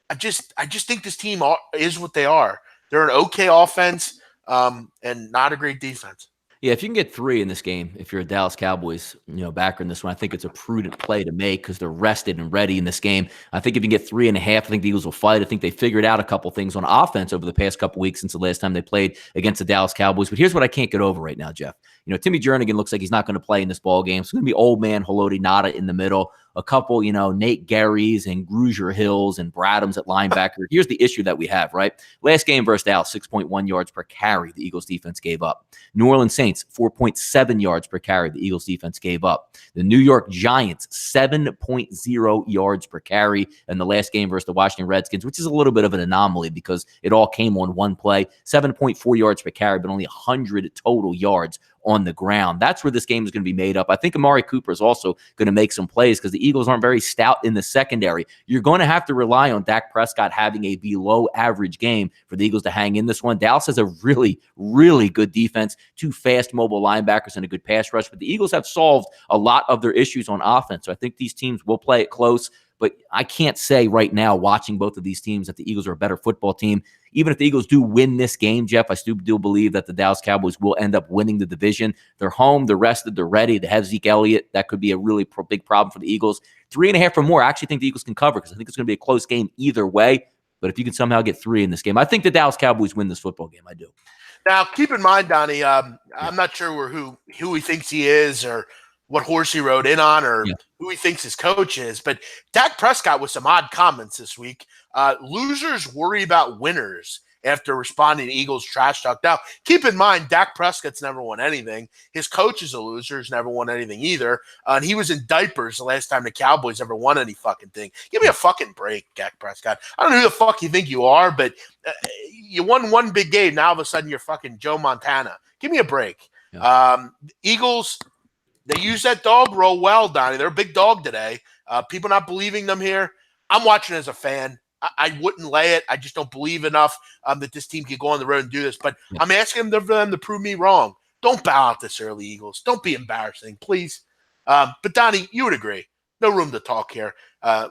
I just think this team is what they are. They're an okay offense and not a great defense. Yeah, if you can get 3 in this game, if you're a Dallas Cowboys, backer in this one, I think it's a prudent play to make because they're rested and ready in this game. I think if you can get 3.5, I think the Eagles will fight. I think they figured out a couple things on offense over the past couple weeks since the last time they played against the Dallas Cowboys. But here's what I can't get over right now, Jeff. Timmy Jernigan looks like he's not going to play in this ball game. It's going to be old man Haloti Ngata in the middle. A couple, Nate Garys and Grugier Hills and Bradhams at linebacker. Here's the issue that we have, right? Last game versus Dallas, 6.1 yards per carry the Eagles defense gave up. New Orleans Saints, 4.7 yards per carry the Eagles defense gave up. The New York Giants, 7.0 yards per carry in the last game versus the Washington Redskins, which is a little bit of an anomaly because it all came on one play. 7.4 yards per carry, but only 100 total yards on the ground. That's where this game is going to be made up. I think Amari Cooper is also going to make some plays because the Eagles aren't very stout in the secondary. You're going to have to rely on Dak Prescott having a below average game for the Eagles to hang in this one. Dallas has a really, really good defense, 2 fast mobile linebackers and a good pass rush, but the Eagles have solved a lot of their issues on offense. So I think these teams will play it close. But I can't say right now, watching both of these teams, that the Eagles are a better football team. Even if the Eagles do win this game, Jeff, I still do believe that the Dallas Cowboys will end up winning the division. They're home. They're rested. They're ready. They have Zeke Elliott. That could be a really big problem for the Eagles. 3.5 or more, I actually think the Eagles can cover because I think it's going to be a close game either way. But if you can somehow get 3 in this game, I think the Dallas Cowboys win this football game. I do. Now, keep in mind, Donnie, I'm not sure who he thinks he is or what horse he rode in on or who he thinks his coach is. But Dak Prescott with some odd comments this week. Losers worry about winners after responding to Eagles trash talk. Now, keep in mind, Dak Prescott's never won anything. His coach is a loser. He's never won anything either. And he was in diapers the last time the Cowboys ever won any fucking thing. Give me a fucking break, Dak Prescott. I don't know who the fuck you think you are, but you won one big game. Now, all of a sudden, you're fucking Joe Montana. Give me a break. Yeah. Eagles, they use that dog roll well, Donnie. They're a big dog today. People not believing them here. I'm watching as a fan. I wouldn't lay it. I just don't believe enough that this team can go on the road and do this. But I'm asking them to prove me wrong. Don't bow out this early, Eagles. Don't be embarrassing, please. But, Donnie, you would agree. No room to talk here.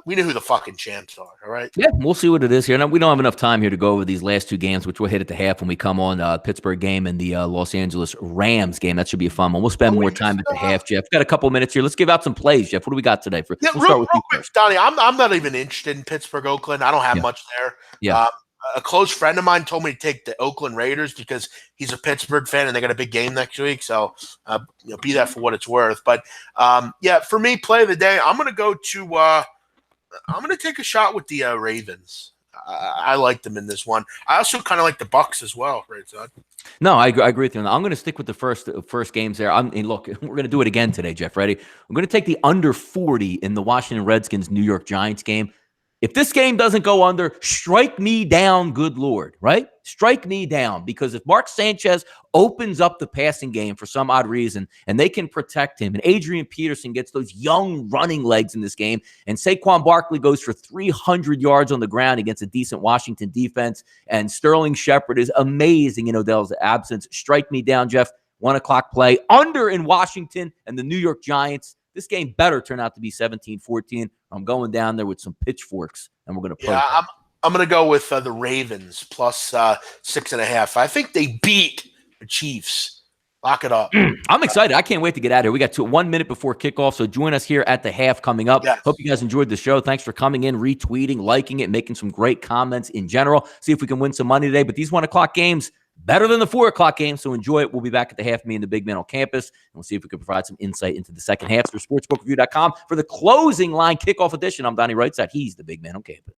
We know who the fucking champs are, all right? Yeah, we'll see what it is here. Now, we don't have enough time here to go over these last 2 games, which we'll hit at the half when we come on. Pittsburgh game and the Los Angeles Rams game. That should be a fun one. We'll spend more time at the half, Jeff. Got a couple minutes here. Let's give out some plays, Jeff. What do we got today? We'll start with real quick, Donnie, I'm not even interested in Pittsburgh, Oakland. I don't have much there. Yeah. A close friend of mine told me to take the Oakland Raiders because he's a Pittsburgh fan and they got a big game next week. So, be that for what it's worth. But, for me, play of the day, I'm going to go to I'm going to take a shot with the Ravens. I like them in this one. I also kind of like the Bucs as well, right, son? No, I agree with you. I'm going to stick with the first games there. Look, we're going to do it again today, Jeff. Ready? I'm going to take the under 40 in the Washington Redskins New York Giants game. If this game doesn't go under, strike me down, good Lord, right? Strike me down, because if Mark Sanchez opens up the passing game for some odd reason and they can protect him and Adrian Peterson gets those young running legs in this game and Saquon Barkley goes for 300 yards on the ground against a decent Washington defense and Sterling Shepard is amazing in Odell's absence, strike me down, Jeff. 1 o'clock play under in Washington and the New York Giants. This game better turn out to be 17-14. I'm going down there with some pitchforks, and we're going to Yeah, I'm going to go with the Ravens plus 6.5. I think they beat the Chiefs. Lock it up. I'm excited. I can't wait to get out of here. We got 1 minute before kickoff, so join us here at the half coming up. Yes. Hope you guys enjoyed the show. Thanks for coming in, retweeting, liking it, making some great comments in general. See if we can win some money today. But these 1 o'clock games, better than the 4 o'clock games, so enjoy it. We'll be back at the half, me and the big man on campus, and we'll see if we can provide some insight into the second half through sportsbookreview.com for the closing line kickoff edition. I'm Donnie Wrightside. He's the big man on campus.